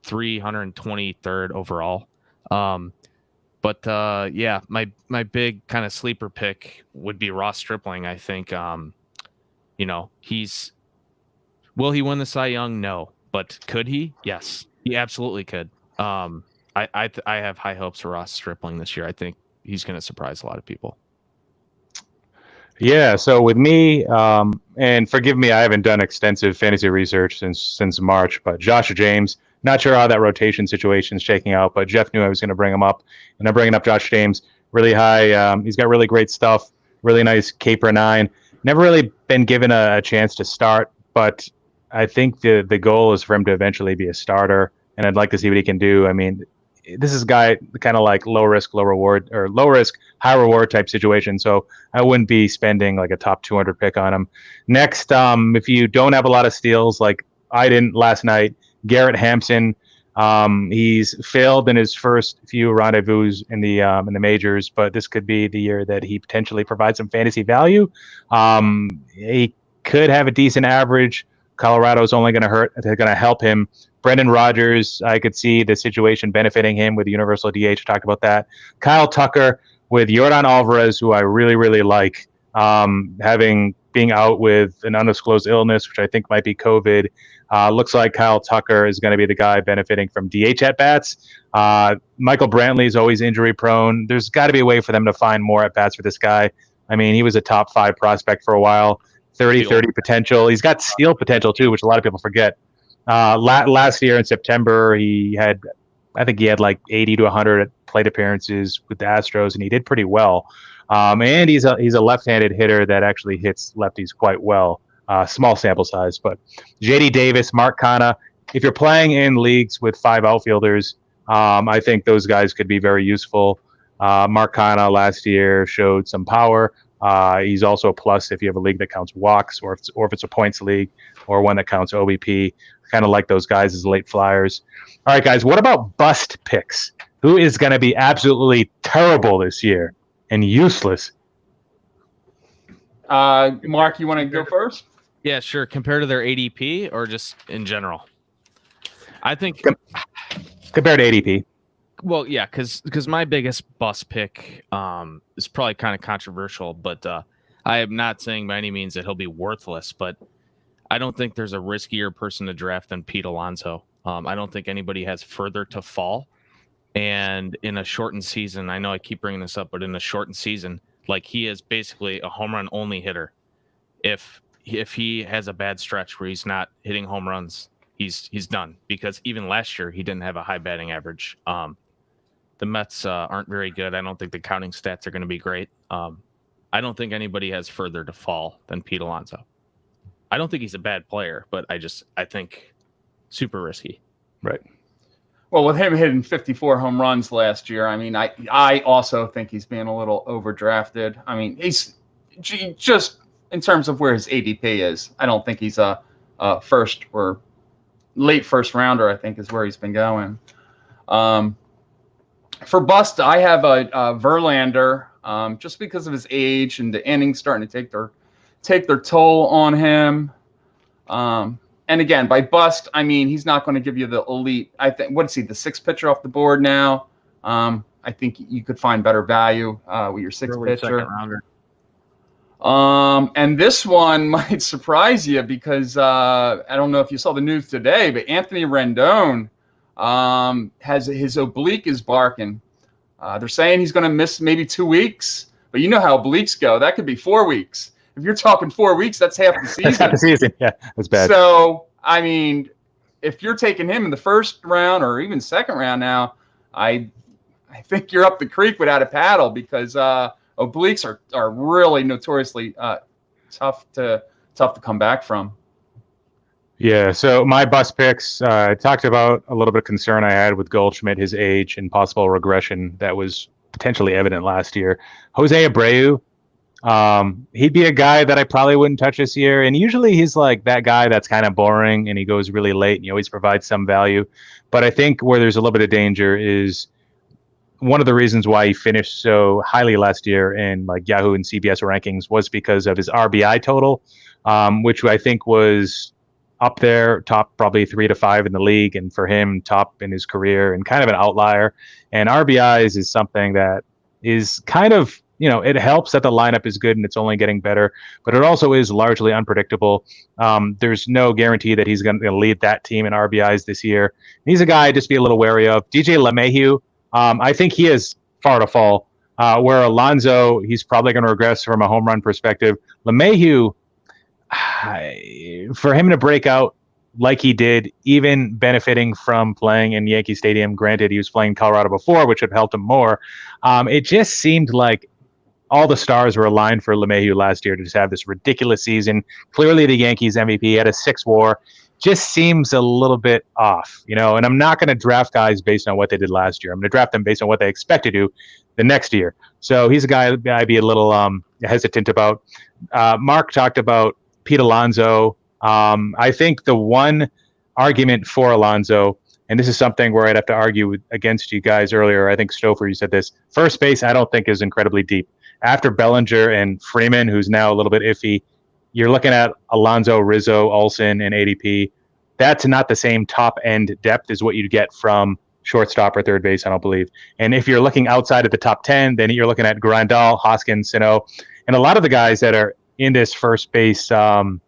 323rd overall. But yeah, my big kind of sleeper pick would be Ross Stripling. I think, you know, will he win the Cy Young? No, but could he? Yes, he absolutely could. I have high hopes for Ross Stripling this year. I think he's going to surprise a lot of people. Yeah, so with me, and forgive me, I haven't done extensive fantasy research since March, but Josh James, not sure how that rotation situation is shaking out, but Jeff knew I was going to bring him up, and I'm bringing up Josh James, really high. He's got really great stuff, really nice caper 9. Never really been given a chance to start, but I think the goal is for him to eventually be a starter, and I'd like to see what he can do. I mean, this is a guy kind of like low risk, low reward, or low risk, high reward type situation. So I wouldn't be spending like a top 200 pick on him. Next, if you don't have a lot of steals like I didn't last night, Garret Hampton. He's failed in his first few rendezvous in the majors, but this could be the year that he potentially provides some fantasy value. He could have a decent average. Colorado's only going to help him. Brendan Rodgers, I could see the situation benefiting him with the universal DH. Talked about that. Kyle Tucker with Yordan Alvarez, who I really, really like, being out with an undisclosed illness, which I think might be COVID. Looks like Kyle Tucker is going to be the guy benefiting from DH at-bats. Michael Brantley is always injury prone. There's got to be a way for them to find more at-bats for this guy. I mean, he was a top 5 prospect for a while. 30 potential. He's got steal potential too, which a lot of people forget. Last year in September, I think he had like 80 to 100 plate appearances with the Astros, and he did pretty well. And he's a left-handed hitter that actually hits lefties quite well. Small sample size, but J.D. Davis, Mark Canha. If you're playing in leagues with 5 outfielders, I think those guys could be very useful. Mark Canha last year showed some power. He's also a plus if you have a league that counts walks, or if it's a points league, or one that counts OBP. Kind of like those guys as late flyers. All right, guys, what about bust picks? Who is going to be absolutely terrible this year and useless? Mark, you want to go first? Yeah, sure. Compared to their ADP or just in general? I think compared to ADP. Well, yeah, because my biggest bust pick is probably kind of controversial, but I am not saying by any means that he'll be worthless, but I don't think there's a riskier person to draft than Pete Alonso. I don't think anybody has further to fall. And in a shortened season, I know I keep bringing this up, but in a shortened season, like, he is basically a home run only hitter. If he has a bad stretch where he's not hitting home runs, he's done, because even last year he didn't have a high batting average. The Mets aren't very good. I don't think the counting stats are going to be great. I don't think anybody has further to fall than Pete Alonso. I don't think he's a bad player, but I think super risky. Right. Well, with him hitting 54 home runs last year, I mean, I also think he's being a little overdrafted. I mean, he's just in terms of where his ADP is. I don't think he's a first or late first rounder, I think, is where he's been going. For bust, I have a Verlander, just because of his age and the innings starting to take their toll on him. And again, by bust, I mean he's not going to give you the elite. I think, what is he, the 6th pitcher off the board now? I think you could find better value with your 6th pitcher. And this one might surprise you because I don't know if you saw the news today, but Anthony Rendon has his oblique is barking. They're saying he's going to miss maybe 2 weeks, but you know how obliques go. That could be 4 weeks. If you're talking 4 weeks, that's half the season. That's half the season. Yeah, that's bad. So, I mean, if you're taking him in the first round or even second round now, I think you're up the creek without a paddle, because obliques are really notoriously tough to come back from. Yeah, so my bust picks, I talked about a little bit of concern I had with Goldschmidt, his age, and possible regression that was potentially evident last year. Jose Abreu, He'd be a guy that I probably wouldn't touch this year. And usually he's like that guy that's kind of boring and he goes really late and he always provides some value. But I think where there's a little bit of danger is one of the reasons why he finished so highly last year in like Yahoo and CBS rankings was because of his RBI total, which I think was up there, top probably 3 to 5 in the league, and for him, top in his career, and kind of an outlier. And RBIs is something that is kind of, it helps that the lineup is good and it's only getting better, but it also is largely unpredictable. There's no guarantee that he's going to lead that team in RBIs this year. He's a guy just be a little wary of. DJ LeMahieu, I think he is far to fall. Where Alonso, he's probably going to regress from a home run perspective. LeMahieu, for him to break out like he did, even benefiting from playing in Yankee Stadium, granted he was playing Colorado before, which would have helped him more. It just seemed like all the stars were aligned for LeMahieu last year to just have this ridiculous season. Clearly the Yankees MVP, had a 6 WAR. Just seems a little bit off, and I'm not going to draft guys based on what they did last year. I'm going to draft them based on what they expect to do the next year. So he's a guy I'd be a little hesitant about. Mark talked about Pete Alonso. I think the one argument for Alonso, and this is something where I'd have to argue against you guys earlier. I think Stouffer, you said this. First base, I don't think is incredibly deep. After Bellinger and Freeman, who's now a little bit iffy, you're looking at Alonso, Rizzo, Olsen, and ADP. That's not the same top-end depth as what you'd get from shortstop or third base, I don't believe. And if you're looking outside of the top 10, then you're looking at Grandal, Hoskins, Sano. And a lot of the guys that are in this first base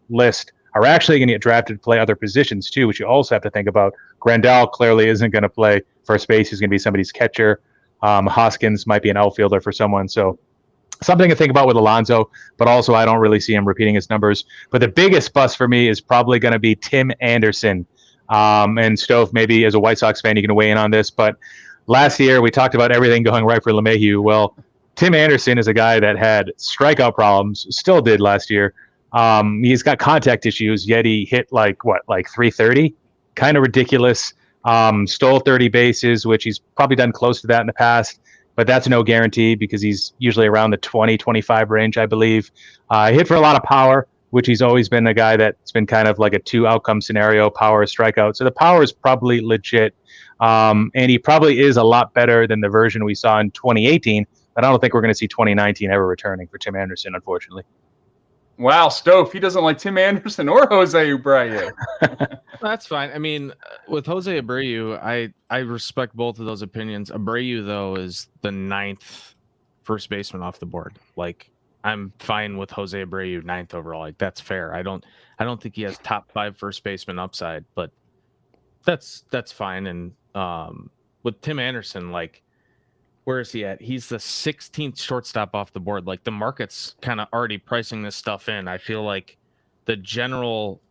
list are actually going to get drafted to play other positions too, which you also have to think about. Grandal clearly isn't going to play first base. He's going to be somebody's catcher. Hoskins might be an outfielder for someone. So something to think about with Alonso, but also I don't really see him repeating his numbers. But the biggest bust for me is probably going to be Tim Anderson. And Stof, maybe as a White Sox fan, you can weigh in on this. But last year we talked about everything going right for LeMahieu. Well, Tim Anderson is a guy that had strikeout problems, still did last year. He's got contact issues, yet he hit like 330? Kind of ridiculous. Stole 30 bases, which he's probably done close to that in the past. But that's no guarantee because he's usually around the 20, 25 range, I believe. Hit for a lot of power, which he's always been a guy that's been kind of like a 2-outcome scenario, power, strikeout. So the power is probably legit. And he probably is a lot better than the version we saw in 2018. But I don't think we're going to see 2019 ever returning for Tim Anderson, unfortunately. Wow, Stof, he doesn't like Tim Anderson or Jose Abreu. That's fine. I mean, with Jose Abreu, I respect both of those opinions. Abreu, though, is the 9th first baseman off the board. Like, I'm fine with Jose Abreu 9th overall. Like, that's fair. I don't think he has top 5 first baseman upside, but that's fine. And with Tim Anderson, like, where is he at? He's the 16th shortstop off the board. Like, the market's kind of already pricing this stuff in. I feel like the general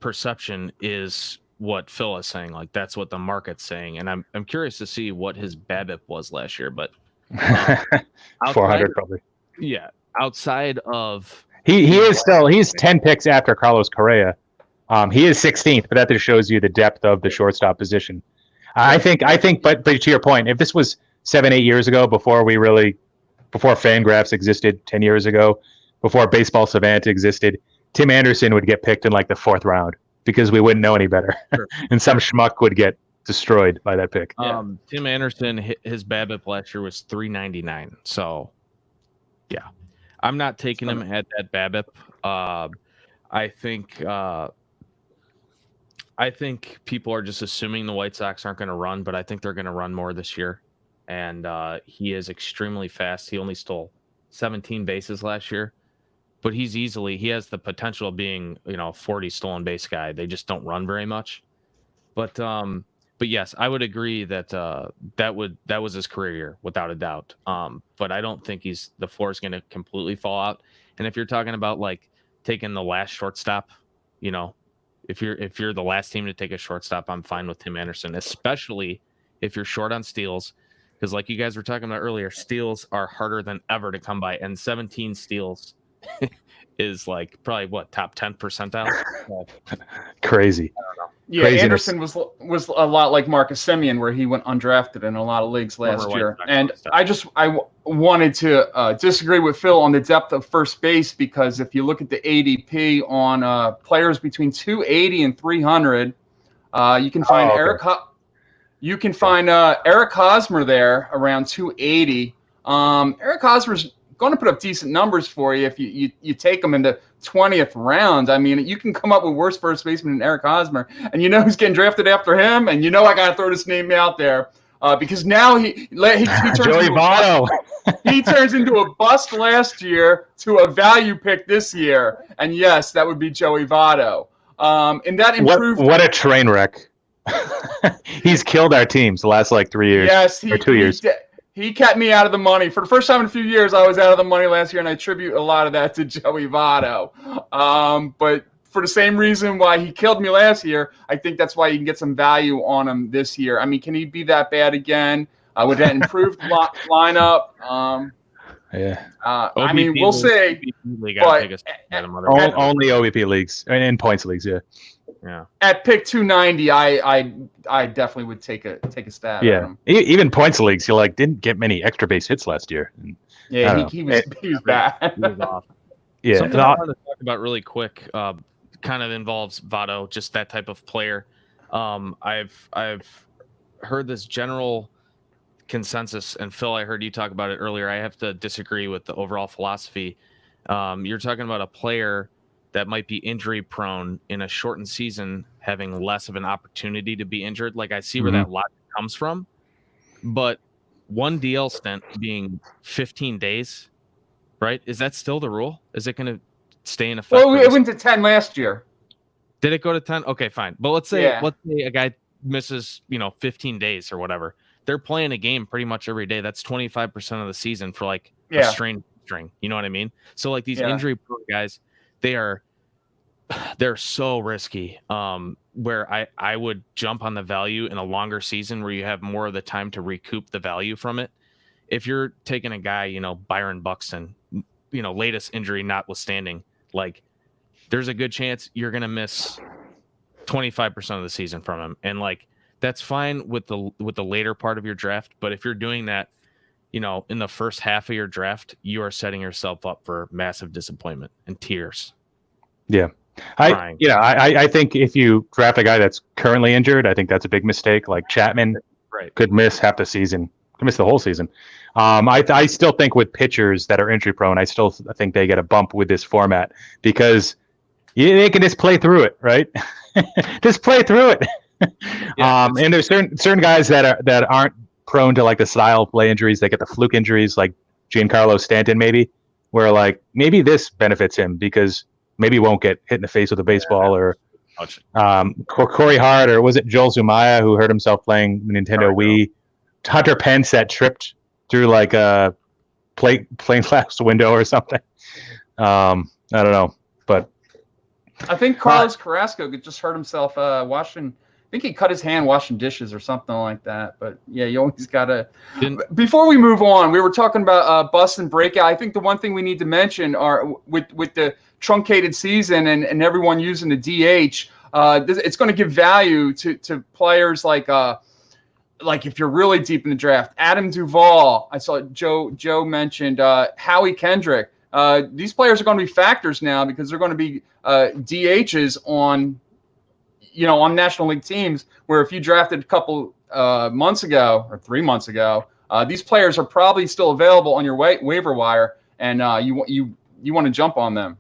perception is what Phil is saying. Like, that's what the market's saying. And I'm curious to see what his BABIP was last year, but 400 probably. Yeah. Outside of he's 10 picks after Carlos Correa. He is 16th, but that just shows you the depth of the shortstop position. I think, but to your point, if this was 7-8 years ago, before Fangraphs existed 10 years ago, before Baseball Savant existed, Tim Anderson would get picked in like the 4th round because we wouldn't know any better. Sure. And some schmuck would get destroyed by that pick. Tim Anderson, his BABIP last year was 399. So, yeah, I'm not taking him at that BABIP. I think people are just assuming the White Sox aren't going to run, but I think they're going to run more this year. And he is extremely fast. He only stole 17 bases last year, but he has the potential of being, 40 stolen base guy. They just don't run very much. But yes, I would agree that that was his career year without a doubt. But I don't think the floor is going to completely fall out. And if you're talking about like taking the last shortstop, if you're the last team to take a shortstop, I'm fine with Tim Anderson, especially if you're short on steals. Because like you guys were talking about earlier, steals are harder than ever to come by. And 17 steals is like probably top 10 percentile. Crazy. I don't know. Yeah, Craziness. Anderson was a lot like Marcus Semien, where he went undrafted in a lot of leagues last year. And I wanted to disagree with Phil on the depth of first base, because if you look at the ADP on players between 280 and 300, you can find Eric Hosmer there around 280. Eric Hosmer's going to put up decent numbers for you if you take him in the 20th round. I mean, you can come up with worse first baseman than Eric Hosmer, and you know who's getting drafted after him, and you know I got to throw this name out there because now he turns Joey Votto. He turns into a bust last year to a value pick this year, and yes, that would be Joey Votto. And that improved. What a train wreck! He's killed our teams the last 3 years. Yes, or 2 years. He kept me out of the money. For the first time in a few years, I was out of the money last year, and I attribute a lot of that to Joey Votto. But for the same reason why he killed me last year, I think that's why you can get some value on him this year. I mean, can he be that bad again? With that improved lineup? Yeah. I mean, we'll see. But only OBP leagues and in points leagues, yeah. Yeah. At pick 290, I definitely would take a stab at him. Even points leagues, he didn't get many extra base hits last year. Yeah, he was bad. He was off. Yeah. Something I wanted to talk about really quick kind of involves Votto, just that type of player. I've heard this general consensus, and Phil, I heard you talk about it earlier. I have to disagree with the overall philosophy. You're talking about a player that might be injury prone in a shortened season, having less of an opportunity to be injured. I see where that logic comes from, but one DL stint being 15 days, right? Is that still the rule? Is it going to stay in effect? Well, it went to 10 last year. Did it go to 10? Okay, fine. But let's say a guy misses, 15 days or whatever. They're playing a game pretty much every day. That's 25% of the season for a string. You know what I mean? So these injury prone guys, they're so risky. Where I would jump on the value in a longer season where you have more of the time to recoup the value from it. If you're taking a guy, Byron Buxton, latest injury notwithstanding, there's a good chance you're going to miss 25% of the season from him. And that's fine with the later part of your draft. But if you're doing that, in the first half of your draft, you are setting yourself up for massive disappointment and tears. Yeah. I think if you draft a guy that's currently injured, I think that's a big mistake. Chapman could miss half the season, could miss the whole season. I still think with pitchers that are injury prone, I still think they get a bump with this format because they can just play through it, right? Just play through it. And there's certain guys that aren't prone to the style play injuries. They get the fluke injuries, like Giancarlo Stanton, maybe, where maybe this benefits him because maybe he won't get hit in the face with a baseball, or Corey Hart, or was it Joel Zumaya who hurt himself playing the Nintendo Wii? Hunter Pence that tripped through a plain glass window or something. I don't know, but I think Carlos Carrasco just hurt himself washing. I think he cut his hand washing dishes or something like that. But yeah, you always gotta. Before we move on, we were talking about bust and breakout. I think the one thing we need to mention are with the truncated season and everyone using the DH, it's going to give value to players like if you're really deep in the draft, Adam Duvall. I saw Joe mentioned Howie Kendrick. These players are going to be factors now because they're going to be DHs on National League teams, where if you drafted a couple months ago or 3 months ago, these players are probably still available on your waiver wire, and you want to jump on them.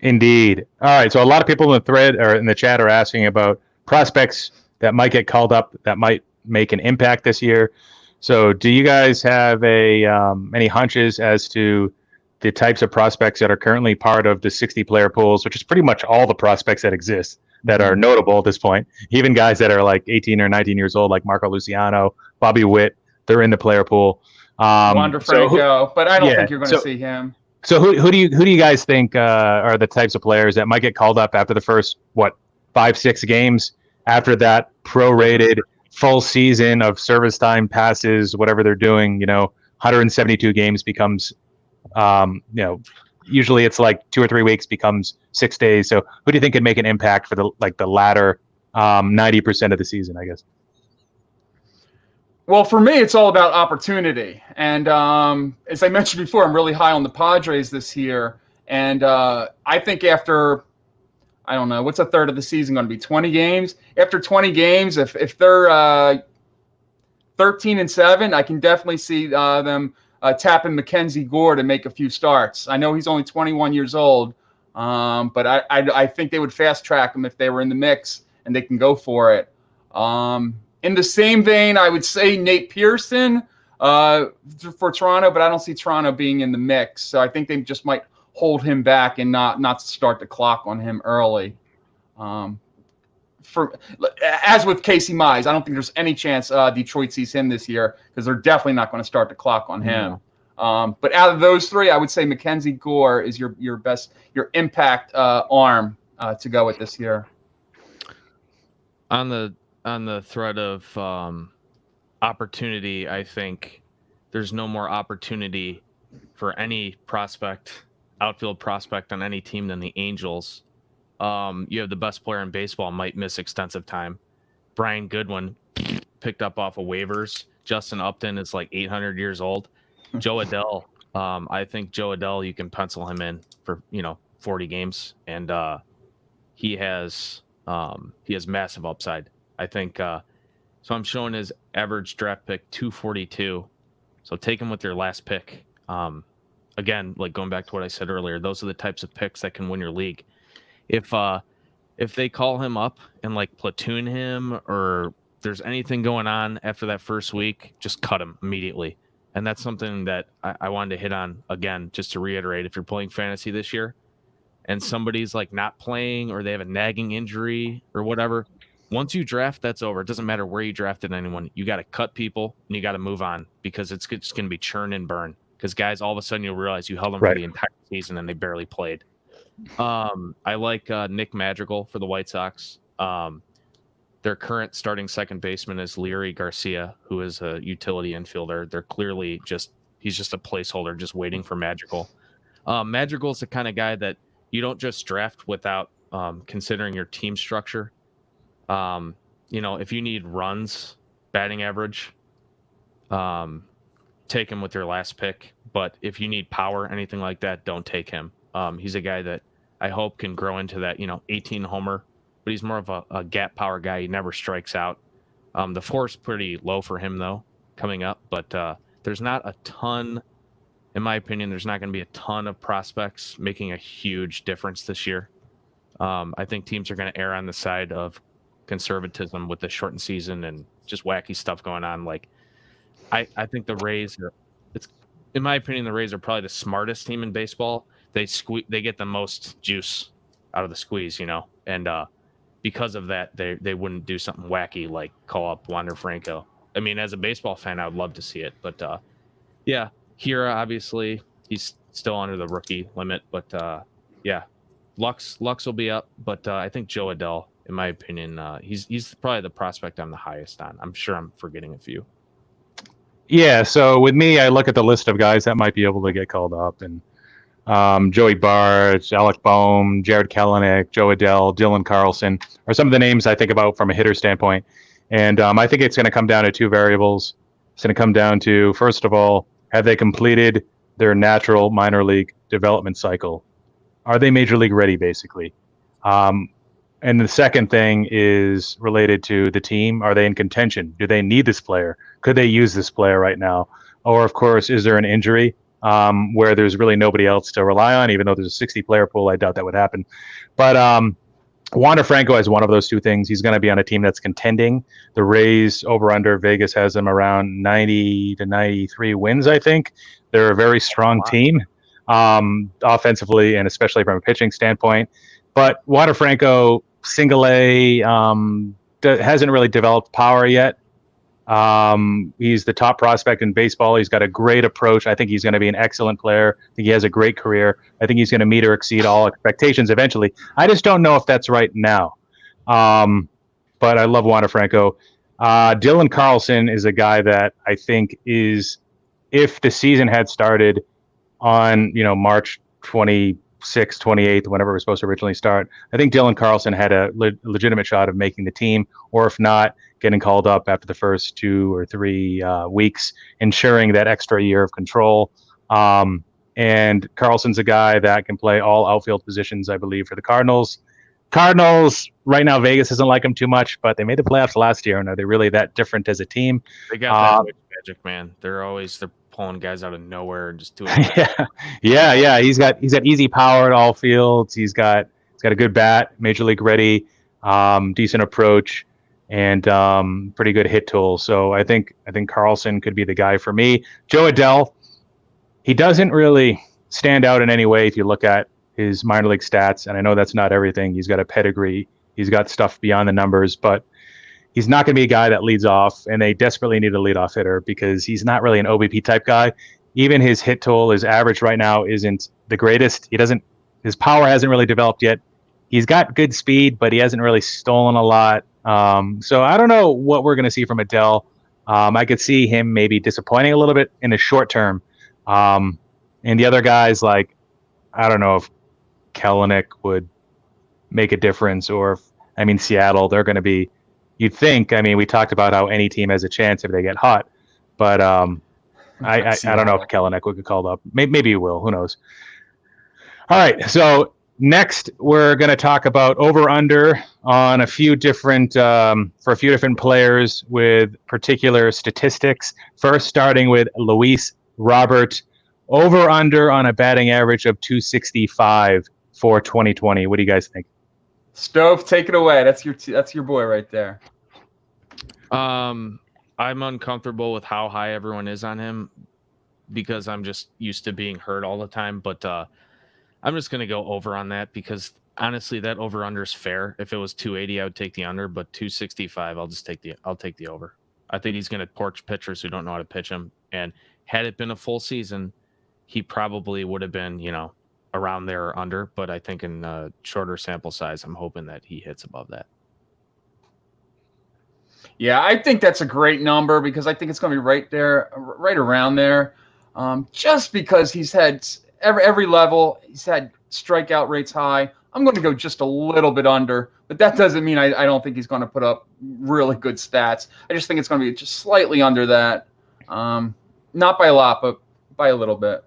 Indeed. All right. So a lot of people in the thread or in the chat are asking about prospects that might get called up that might make an impact this year. So do you guys have any hunches as to the types of prospects that are currently part of the 60-player pools, which is pretty much all the prospects that exist that are notable at this point? Even guys that are 18 or 19 years old, like Marco Luciano, Bobby Witt, they're in the player pool. Wanda Franco, but I don't think you're going to see him. So who do you guys think are the types of players that might get called up after the first 5-6 games? After that prorated full season of service time passes, whatever they're doing, 172 games becomes usually it's like 2 or 3 weeks becomes 6 days. So who do you think could make an impact for the latter 90% of the season, I guess? Well, for me, it's all about opportunity. And as I mentioned before, I'm really high on the Padres this year. And I think after, I don't know, what's a third of the season going to be? 20 games? After 20 games, if they're 13-7, I can definitely see them tapping Mackenzie Gore to make a few starts. I know he's only 21 years old, but I think they would fast track him if they were in the mix and they can go for it. In the same vein, I would say Nate Pearson for Toronto, but I don't see Toronto being in the mix. So I think they just might hold him back and not start the clock on him early. As with Casey Mize, I don't think there's any chance Detroit sees him this year because they're definitely not going to start the clock on him. But out of those three, I would say Mackenzie Gore is your impact arm to go with this year. On the thread of opportunity, I think there's no more opportunity for any outfield prospect on any team than the Angels. You have the best player in baseball might miss extensive time. Brian Goodwin picked up off of waivers. Justin Upton is like 800 years old. Joe Adell, I think Joe Adell, you can pencil him in for 40 games, and he has massive upside. I think so. I'm showing his average draft pick 242. So take him with your last pick. Again, like going back to what I said earlier, those are the types of picks that can win your league. If they call him up and like platoon him, or there's anything going on after that first week, just cut him immediately. And that's something that I wanted to hit on again, just to reiterate. If you're playing fantasy this year and somebody's like not playing or they have a nagging injury or whatever, once you draft, that's over. It doesn't matter where you drafted anyone. You got to cut people and you got to move on, because it's just going to be churn and burn. Because guys, all of a sudden you'll realize you held them for the entire season and they barely played. I like Nick Madrigal for the White Sox. Their current starting second baseman is Leary Garcia, who is a utility infielder. They're clearly he's just a placeholder, just waiting for Madrigal. Madrigal's the kind of guy that you don't just draft without considering your team structure. If you need runs, batting average, take him with your last pick. But if you need power, anything like that, don't take him. He's a guy that I hope can grow into that, 18 homer, but he's more of a gap power guy. He never strikes out. The floor's pretty low for him though, coming up, but there's not a ton, in my opinion, there's not going to be a ton of prospects making a huge difference this year. I think teams are going to err on the side of conservatism with the shortened season and just wacky stuff going on. Like I think the Rays in my opinion, the Rays are probably the smartest team in baseball. They get the most juice out of the squeeze, and because of that, they wouldn't do something wacky like call up Wanda Franco. I mean, as a baseball fan, I would love to see it, but Kira, obviously he's still under the rookie limit, but Lux will be up, but I think Joe Adell, in my opinion, he's probably the prospect I'm the highest on. I'm sure I'm forgetting a few. Yeah, so with me, I look at the list of guys that might be able to get called up, and Joey Bart, Alec Boehm, Jared Kelenic, Joe Adell, Dylan Carlson are some of the names I think about from a hitter standpoint. And I think it's going to come down to two variables. It's going to come down to, first of all, have they completed their natural minor league development cycle? Are they major league ready, basically? And the second thing is related to the team. Are they in contention? Do they need this player? Could they use this player right now? Or, of course, is there an injury where there's really nobody else to rely on? Even though there's a 60-player pool, I doubt that would happen. But Wanda Franco has one of those two things. He's going to be on a team that's contending. The Rays over-under, Vegas has them around 90 to 93 wins, I think. They're a very strong team offensively and especially from a pitching standpoint. But Wanda Franco, single A, hasn't really developed power yet. He's the top prospect in baseball. He's got a great approach. I think he's going to be an excellent player. I think he has a great career. I think he's going to meet or exceed all expectations eventually. I just don't know if that's right now. But I love Wanda Franco. Dylan Carlson is a guy that I think is, if the season had started on March 26th, 28th, whenever it was supposed to originally start. I think Dylan Carlson had a legitimate shot of making the team, or if not, getting called up after the first 2 or 3 weeks, ensuring that extra year of control. And Carlson's a guy that can play all outfield positions, I believe, for the Cardinals. Cardinals, right now, Vegas doesn't like them too much, but they made the playoffs last year, and are they really that different as a team? They got that magic, man. They're pulling guys out of nowhere and just doing it. yeah. He's got easy power at all fields. He's got a good bat, major league ready, decent approach, and pretty good hit tool. So I think Carlson could be the guy for me. Joe Adell, he doesn't really stand out in any way if you look at his minor league stats, and I know that's not everything. He's got a pedigree. He's got stuff beyond the numbers, but he's not going to be a guy that leads off, and they desperately need a leadoff hitter because he's not really an OBP type guy. Even his hit tool, his average right now isn't the greatest. His power hasn't really developed yet. He's got good speed, but he hasn't really stolen a lot. So I don't know what we're going to see from Adell. I could see him maybe disappointing a little bit in the short term. And the other guys, like, I don't know if Kelenic would make a difference, or if, Seattle, they're going to be, you'd think, we talked about how any team has a chance if they get hot, but I don't know if Kelenic would get called up. Maybe he will, who knows. All right, so next we're going to talk about over-under on for a few different players with particular statistics. First, starting with Luis Robert, over-under on a batting average of 265 for 2020. What do you guys think? Stof, take it away. That's your boy right there. I'm uncomfortable with how high everyone is on him because I'm just used to being hurt all the time. But I'm just gonna go over on that because honestly, that over/under is fair. If it was 280, I would take the under, but 265, I'll take the over. I think he's gonna torch pitchers who don't know how to pitch him. And had it been a full season, he probably would have been, around there or under, but I think in a shorter sample size, I'm hoping that he hits above that. Yeah, I think that's a great number because I think it's going to be right around there. Just because he's had every level, he's had strikeout rates high. I'm going to go just a little bit under, but that doesn't mean I don't think he's going to put up really good stats. I just think it's going to be just slightly under that. Not by a lot, but by a little bit.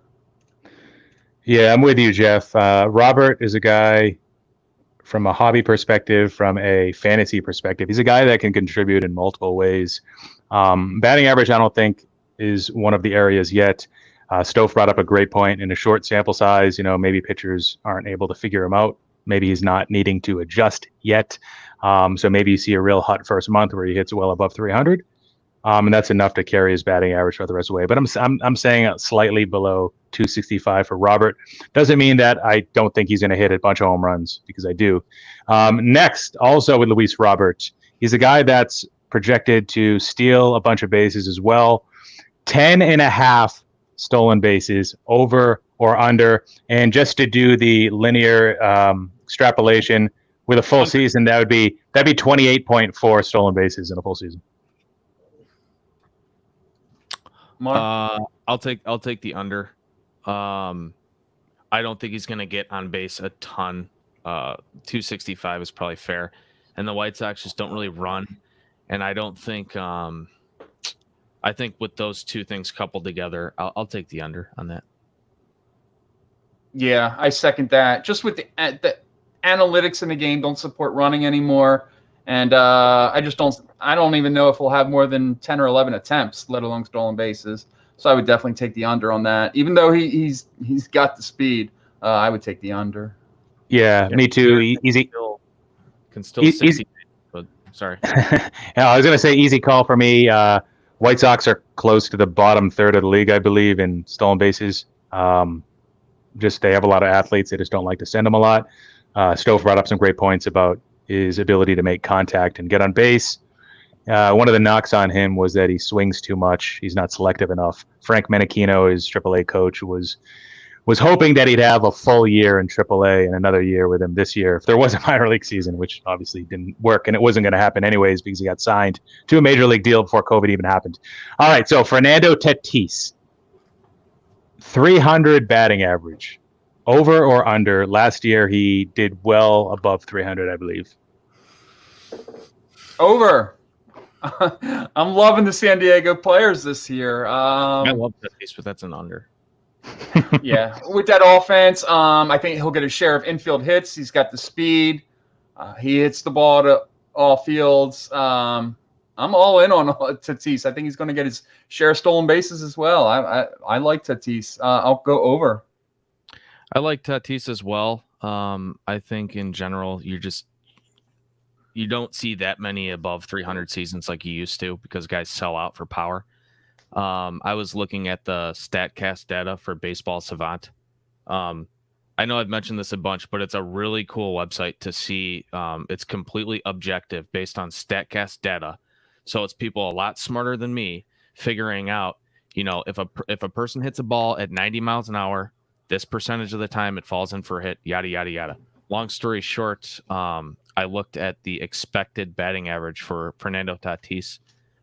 Yeah, I'm with you, Jeff. Robert is a guy from a hobby perspective, from a fantasy perspective. He's a guy that can contribute in multiple ways. Batting average, I don't think, is one of the areas yet. Stof brought up a great point. In a short sample size, maybe pitchers aren't able to figure him out. Maybe he's not needing to adjust yet. So maybe you see a real hot first month where he hits well above 300. And that's enough to carry his batting average for the rest of the way. But I'm saying slightly below 265 for Robert. Doesn't mean that I don't think he's going to hit a bunch of home runs, because I do. Next, also with Luis Robert, he's a guy that's projected to steal a bunch of bases as well. 10.5 stolen bases, over or under. And just to do the linear extrapolation with a full season, that'd be 28.4 stolen bases in a full season. I'll take the under. I don't think he's going to get on base a ton. 265 is probably fair, and the White Sox just don't really run. And I don't think. I think with those two things coupled together, I'll take the under on that. Yeah, I second that. Just with the analytics in the game don't support running anymore, and I don't even know if we'll have more than 10 or 11 attempts, let alone stolen bases. So I would definitely take the under on that. Even though he's got the speed, I would take the under. Yeah, me too. Easy. Can still 60, but sorry. Yeah, I was going to say easy call for me. White Sox are close to the bottom third of the league, I believe, in stolen bases. They have a lot of athletes. They just don't like to send them a lot. Stof brought up some great points about his ability to make contact and get on base. One of the knocks on him was that he swings too much. He's not selective enough. Frank Menachino, his AAA coach, was hoping that he'd have a full year in AAA and another year with him this year if there was a minor league season, which obviously didn't work, and it wasn't going to happen anyways because he got signed to a major league deal before COVID even happened. All right, so Fernando Tatis, 300 batting average. Over or under? Last year he did well above 300, I believe. Over. I'm loving the San Diego players this year. I love Tatis, but that's an under. Yeah, with that offense, I think he'll get a share of infield hits. He's got the speed. He hits the ball to all fields. I'm all in on Tatis. I think he's going to get his share of stolen bases as well. I like Tatis. I'll go over. I like Tatis as well. I think in general, you don't see that many above 300 seasons like you used to because guys sell out for power. I was looking at the StatCast data for Baseball Savant. I know I've mentioned this a bunch, but it's a really cool website to see. It's completely objective based on StatCast data. So it's people a lot smarter than me figuring out, if a person hits a ball at 90 miles an hour, this percentage of the time it falls in for a hit, yada, yada, yada. Long story short, I looked at the expected batting average for Fernando Tatis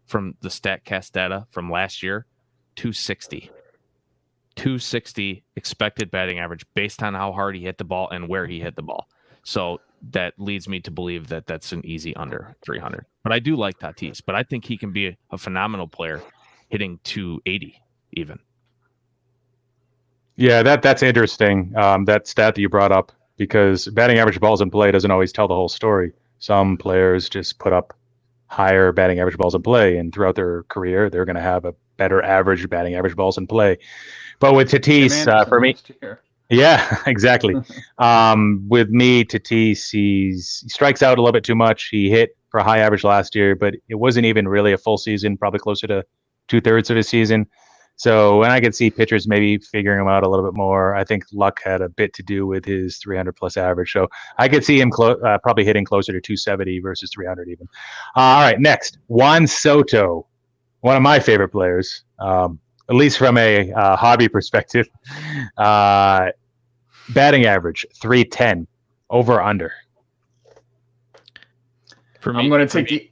from the StatCast data from last year, 260. 260 expected batting average based on how hard he hit the ball and where he hit the ball. So that leads me to believe that that's an easy under 300. But I do like Tatis, but I think he can be a phenomenal player hitting 280 even. Yeah, that's interesting. That stat that you brought up, because batting average balls in play doesn't always tell the whole story. Some players just put up higher batting average balls in play, and throughout their career, they're going to have a better average batting average balls in play. But with Tatis, for me, yeah, exactly. With me, Tatis, he strikes out a little bit too much. He hit for a high average last year, but it wasn't even really a full season, probably closer to 2/3 of his season. So, and I could see pitchers maybe figuring him out a little bit more. I think luck had a bit to do with his 300 plus average. So I could see him probably hitting closer to 270 versus 300 even. All right, next, Juan Soto, one of my favorite players, at least from a hobby perspective. Batting average 310, over or under. For me, I'm going to take the.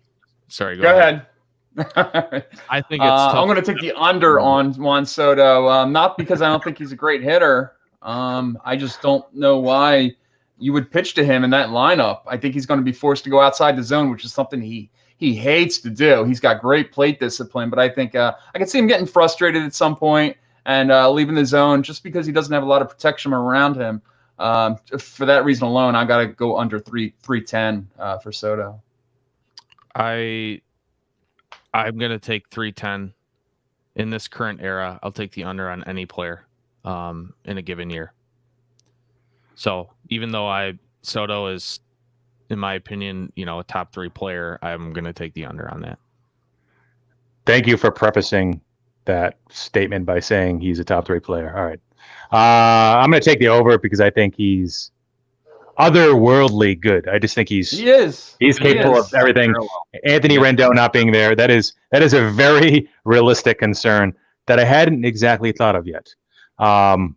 Sorry, go ahead. I think it's tough. I'm going to take the under on Juan Soto, not because I don't think he's a great hitter. I just don't know why you would pitch to him in that lineup. I think he's going to be forced to go outside the zone, which is something he hates to do. He's got great plate discipline, but I think I can see him getting frustrated at some point and leaving the zone just because he doesn't have a lot of protection around him. For that reason alone, I got to go under 310 for Soto. I'm going to take 310 in this current era. I'll take the under on any player in a given year. So even though Soto is, in my opinion, a top 3 player, I'm going to take the under on that. Thank you for prefacing that statement by saying he's a top 3 player. All right. I'm going to take the over because I think he's otherworldly good. I just think he's capable of everything. Anthony Rendon not being there, that is a very realistic concern that I hadn't exactly thought of yet. But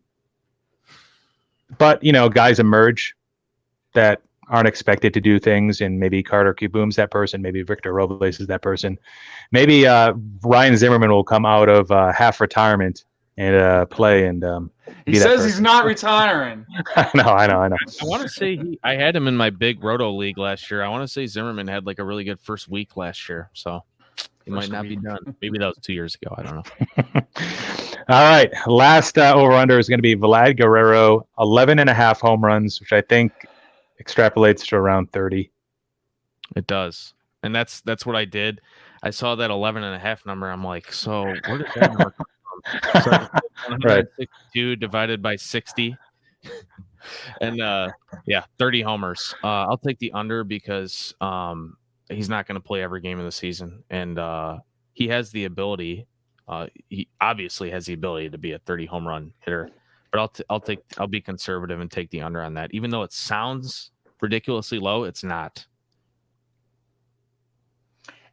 guys emerge that aren't expected to do things, and maybe Carter Kieboom's that person, maybe Victor Robles is that person, maybe Ryan Zimmerman will come out of half retirement and play and he says he's not retiring. I know. I want to say I had him in my big Roto league last year. I want to say Zimmerman had like a really good first week last year, so he might not be done. Maybe that was 2 years ago. I don't know. All right, last over-under is going to be Vlad Guerrero, 11.5 home runs, which I think extrapolates to around 30. It does, and that's what I did. I saw that 11.5 number. I'm like, so where did that number come from? So 162 divided by 60, and 30 homers. I'll take the under because he's not going to play every game of the season, and he has the ability. He obviously has the ability to be a 30 home run hitter, but I'll be conservative and take the under on that. Even though it sounds ridiculously low, it's not.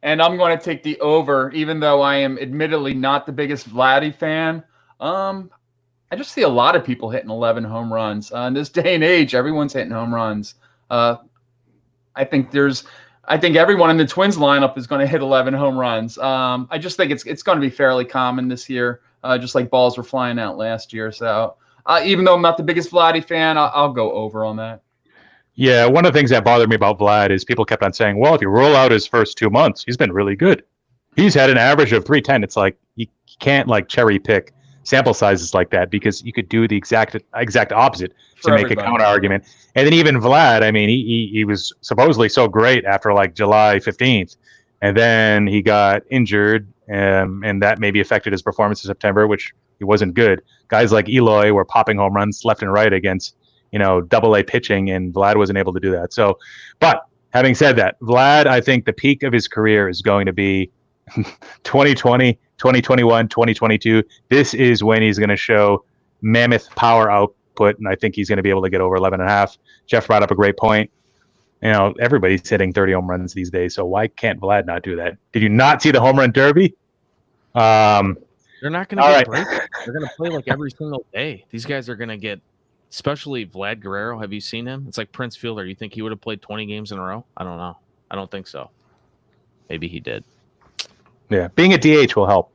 And I'm going to take the over, even though I am admittedly not the biggest Vladdy fan. I just see a lot of people hitting 11 home runs. In this day and age, everyone's hitting home runs. I think everyone in the Twins lineup is going to hit 11 home runs. I just think it's going to be fairly common this year, just like balls were flying out last year. So Even though I'm not the biggest Vladdy fan, I'll go over on that. Yeah, one of the things that bothered me about Vlad is people kept on saying, well, if you roll out his first 2 months, he's been really good. He's had an average of 310. It's like you can't like cherry pick sample sizes like that, because you could do the exact opposite to make a counter argument. And then even Vlad, I mean, he was supposedly so great after like July 15th, and then he got injured, and that maybe affected his performance in September, which he wasn't good. Guys like Eloy were popping home runs left and right against, AA pitching, and Vlad wasn't able to do that. So, but having said that, Vlad, I think the peak of his career is going to be 2020, 2021, 2022. This is when he's going to show mammoth power output, and I think he's going to be able to get over 11.5. Jeff brought up a great point. Everybody's hitting 30 home runs these days, so why can't Vlad not do that? Did you not see the home run derby? They're not going to get breaks. They're going to play like every single day. These guys are going to get, especially Vlad Guerrero. Have you seen him? It's like Prince Fielder. You think he would have played 20 games in a row? I don't know. I don't think so. Maybe he did. Yeah, being a DH will help.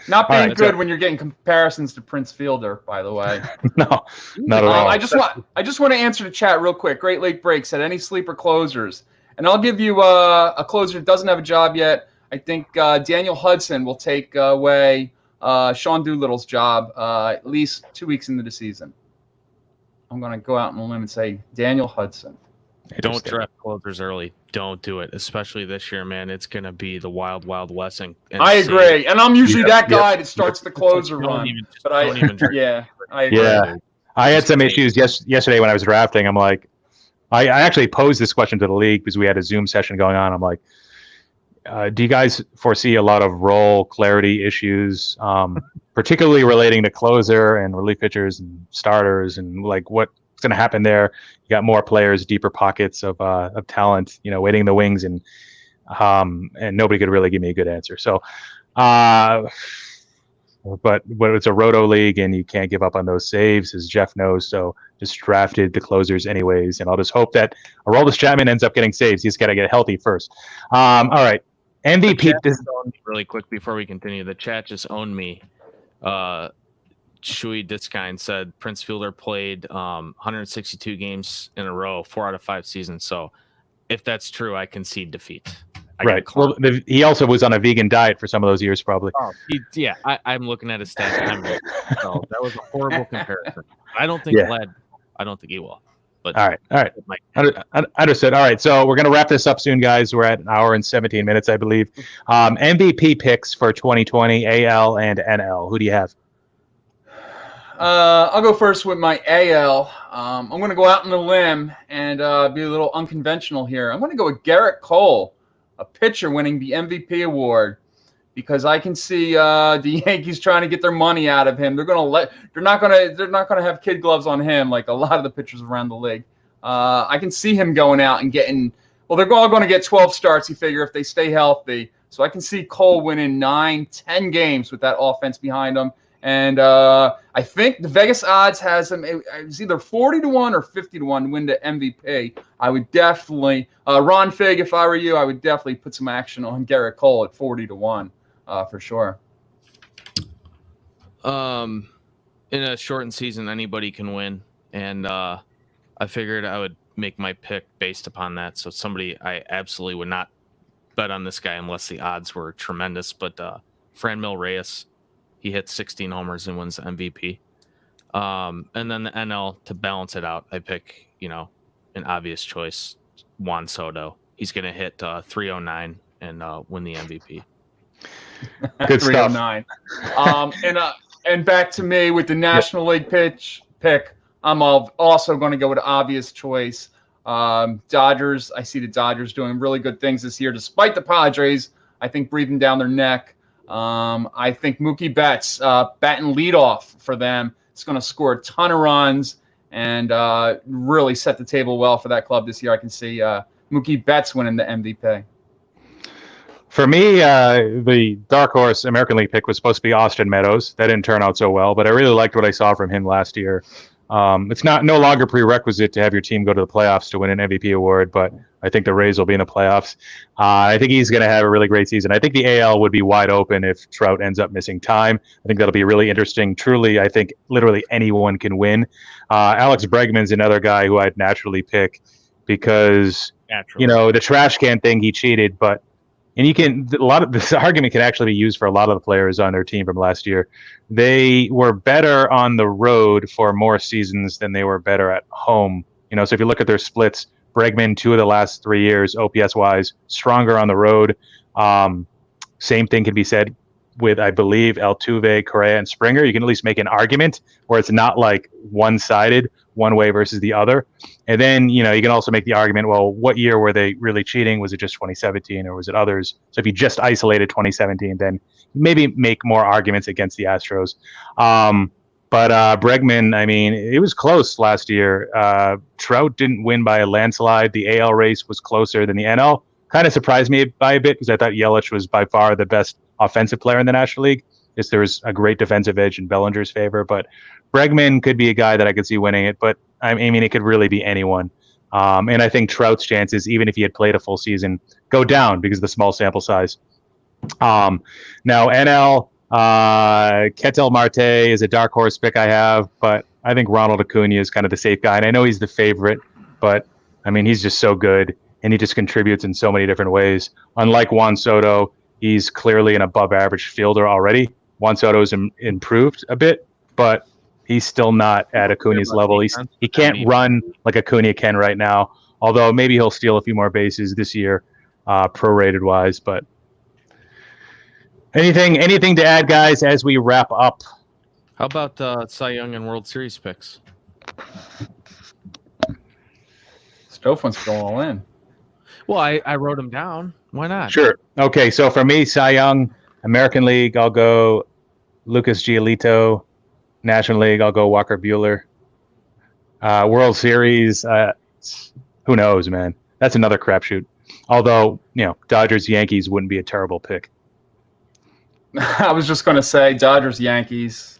Not being good when you're getting comparisons to Prince Fielder, by the way. No, not at all. I just want to answer the chat real quick. Great Lake Break said, any sleeper closers? And I'll give you a closer that doesn't have a job yet. I think Daniel Hudson will take away Sean Doolittle's job at least 2 weeks into the season. I'm going to go out on a limb and say Daniel Hudson. Don't draft closers early. Don't do it, especially this year, man. It's going to be the wild, wild west. And I agree, and I'm usually that guy that starts the closer run. I agree. Yeah, I had some issues yesterday when I was drafting. I'm like, I actually posed this question to the league because we had a Zoom session going on. I'm like, do you guys foresee a lot of role clarity issues, particularly relating to closer and relief pitchers and starters, and like what's going to happen there? You got more players, deeper pockets of talent, waiting in the wings, and nobody could really give me a good answer. So, but it's a roto league, and you can't give up on those saves, as Jeff knows. So just drafted the closers anyways, and I'll just hope that Aroldis Chapman ends up getting saves. He's got to get healthy first. All right, MVP. Really quick before we continue, the chat just owned me. Shui Diskine said Prince Fielder played 162 games in a row, 4 out of 5 seasons. So if that's true, I concede defeat. Right. Well, he also was on a vegan diet for some of those years, probably. Oh, I'm looking at his stats. So that was a horrible comparison. I don't think Vlad. I don't think he will. But all right. Understood. All right. So we're going to wrap this up soon, guys. We're at an hour and 17 minutes, I believe. MVP picks for 2020, AL and NL. Who do you have? I'll go first with my AL. I'm going to go out on a limb and be a little unconventional here. I'm going to go with Garrett Cole, a pitcher winning the MVP award, because I can see the Yankees trying to get their money out of him. They're not going to have kid gloves on him like a lot of the pitchers around the league. I can see him going out and getting. Well, they're all going to get 12 starts. You figure if they stay healthy. So I can see Cole winning 9, 10 games with that offense behind him. And I think the Vegas odds has him. It was either 40-1 or 50-1 to win the MVP. I would definitely, Ron Fig, if I were you, I would definitely put some action on Garrett Cole at 40-1 for sure. In a shortened season, anybody can win, and I figured I would make my pick based upon that. So I absolutely would not bet on this guy unless the odds were tremendous. But Mel Reyes. He hits 16 homers and wins the MVP. And then the NL, to balance it out, I pick, an obvious choice, Juan Soto. He's going to hit 309 and win the MVP. Good 309. And back to me with the National League pick. I'm also going to go with an obvious choice. Dodgers. I see the Dodgers doing really good things this year, despite the Padres, I think, breathing down their neck. I think Mookie Betts, batting leadoff for them, is going to score a ton of runs and really set the table well for that club this year. I can see Mookie Betts winning the MVP. For me, the dark horse American League pick was supposed to be Austin Meadows. That didn't turn out so well, but I really liked what I saw from him last year. It's no longer prerequisite to have your team go to the playoffs to win an MVP award, but I think the Rays will be in the playoffs. I think he's going to have a really great season. I think the AL would be wide open if Trout ends up missing time. I think that'll be really interesting. Truly, I think literally anyone can win. Alex Bregman's another guy who I'd naturally pick because, the trash can thing, he cheated, but a lot of this argument can actually be used for a lot of the players on their team from last year. They were better on the road for more seasons than they were better at home. So if you look at their splits, Bregman, 2 of the last 3 years, OPS wise, stronger on the road. Same thing can be said with, I believe, Altuve, Correa, and Springer. You can at least make an argument where it's not like one-sided, one way versus the other. And then, you can also make the argument, well, what year were they really cheating? Was it just 2017 or was it others? So if you just isolated 2017, then maybe make more arguments against the Astros. But Bregman, it was close last year. Trout didn't win by a landslide. The AL race was closer than the NL. Kind of surprised me by a bit because I thought Yelich was by far the best offensive player in the National League. Just there was a great defensive edge in Bellinger's favor. But Bregman could be a guy that I could see winning it. But, it could really be anyone. And I think Trout's chances, even if he had played a full season, go down because of the small sample size. Now, NL... Ketel Marte is a dark horse pick I have, but I think Ronald Acuna is kind of the safe guy. And I know he's the favorite, but he's just so good and he just contributes in so many different ways. Unlike Juan Soto, he's clearly an above average fielder already. Juan Soto's improved a bit, but he's still not at Acuna's level. He can't run like Acuna can right now, although maybe he'll steal a few more bases this year, prorated wise, but Anything to add, guys, as we wrap up? How about Cy Young and World Series picks? Stof wants to go all in. Well, I wrote them down. Why not? Sure. Okay, so for me, Cy Young, American League, I'll go Lucas Giolito. National League, I'll go Walker Buehler. World Series, who knows, man? That's another crapshoot. Although, Dodgers, Yankees wouldn't be a terrible pick. I was just going to say Dodgers, Yankees.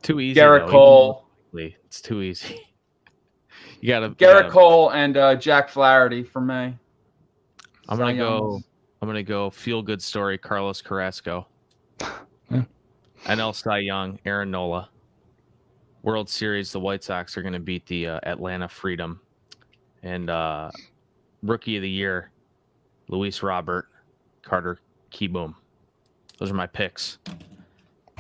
Too easy. Garrett Cole. It's too easy. You got to Garrett Cole and Jack Flaherty for me. I'm gonna go feel good story. Carlos Carrasco. NL Cy Young. Aaron Nola. World Series. The White Sox are going to beat the Atlanta Freedom. And Rookie of the Year. Luis Robert. Carter Kieboom. Those are my picks.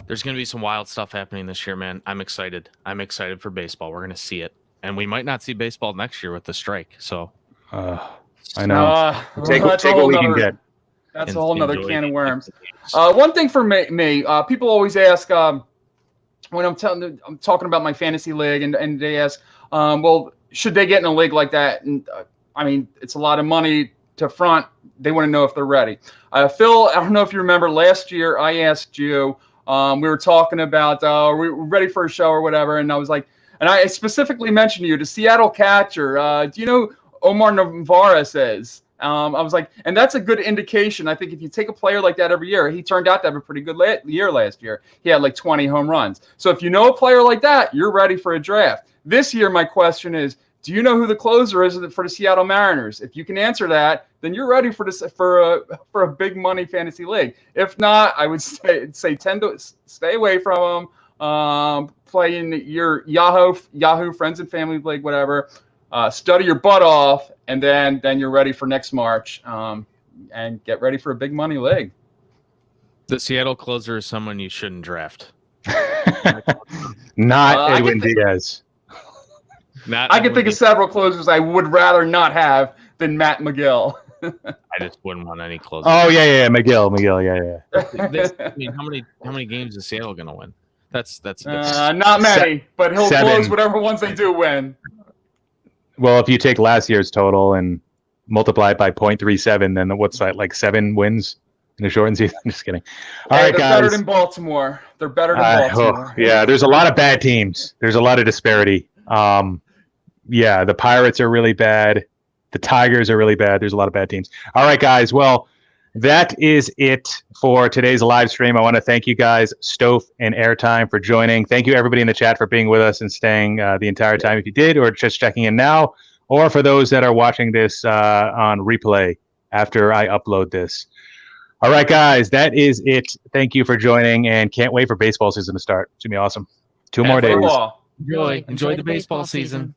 There's going to be some wild stuff happening this year, man. I'm excited. I'm excited for baseball. We're going to see it. And we might not see baseball next year with the strike. So, I know. Take what we can get. That's a whole nother can of worms. One thing for me, people always ask when I'm talking about my fantasy league, and they ask, well, should they get in a league like that? And it's a lot of money to front. They want to know if they're ready. Phil, I don't know if you remember last year, I asked you, we were talking about, we're ready for a show or whatever. And I was like, and I specifically mentioned to you, the Seattle catcher, do you know Omar Narvaez is? I was like, and that's a good indication. I think if you take a player like that every year, he turned out to have a pretty good year last year. He had like 20 home runs. So if you know a player like that, you're ready for a draft. This year, my question is, do you know who the closer is for the Seattle Mariners? If you can answer that, then you're ready for a big money fantasy league. If not, I would say tend to stay away from them. Play in your Yahoo Friends and Family League, whatever. Study your butt off, and then you're ready for next March. And get ready for a big money league. The Seattle closer is someone you shouldn't draft. Not Edwin Diaz. I can think of several closers I would rather not have than Matt McGill. I just wouldn't want any closers. Oh yeah, McGill, yeah. How many games is Seattle going to win? That's not many, but he'll close whatever ones they do win. Well, if you take last year's total and multiply it by 0.37, then what's that, like 7 wins in a shortened season? I'm just kidding. All right, they're guys. better than Baltimore. They're better than Baltimore. Yeah, there's a lot of bad teams. There's a lot of disparity. Yeah, the Pirates are really bad. The Tigers are really bad. There's a lot of bad teams. All right, guys. Well, That is it for today's live stream. I want to thank you guys, Stof and Airtime, for joining. Thank you, everybody in the chat, for being with us and staying the entire time if you did, or just checking in now, or for those that are watching this on replay after I upload this. All right, guys, that is it. Thank you for joining, and can't wait for baseball season to start. It's going to be awesome. 2 more days. Football. Enjoy the baseball season.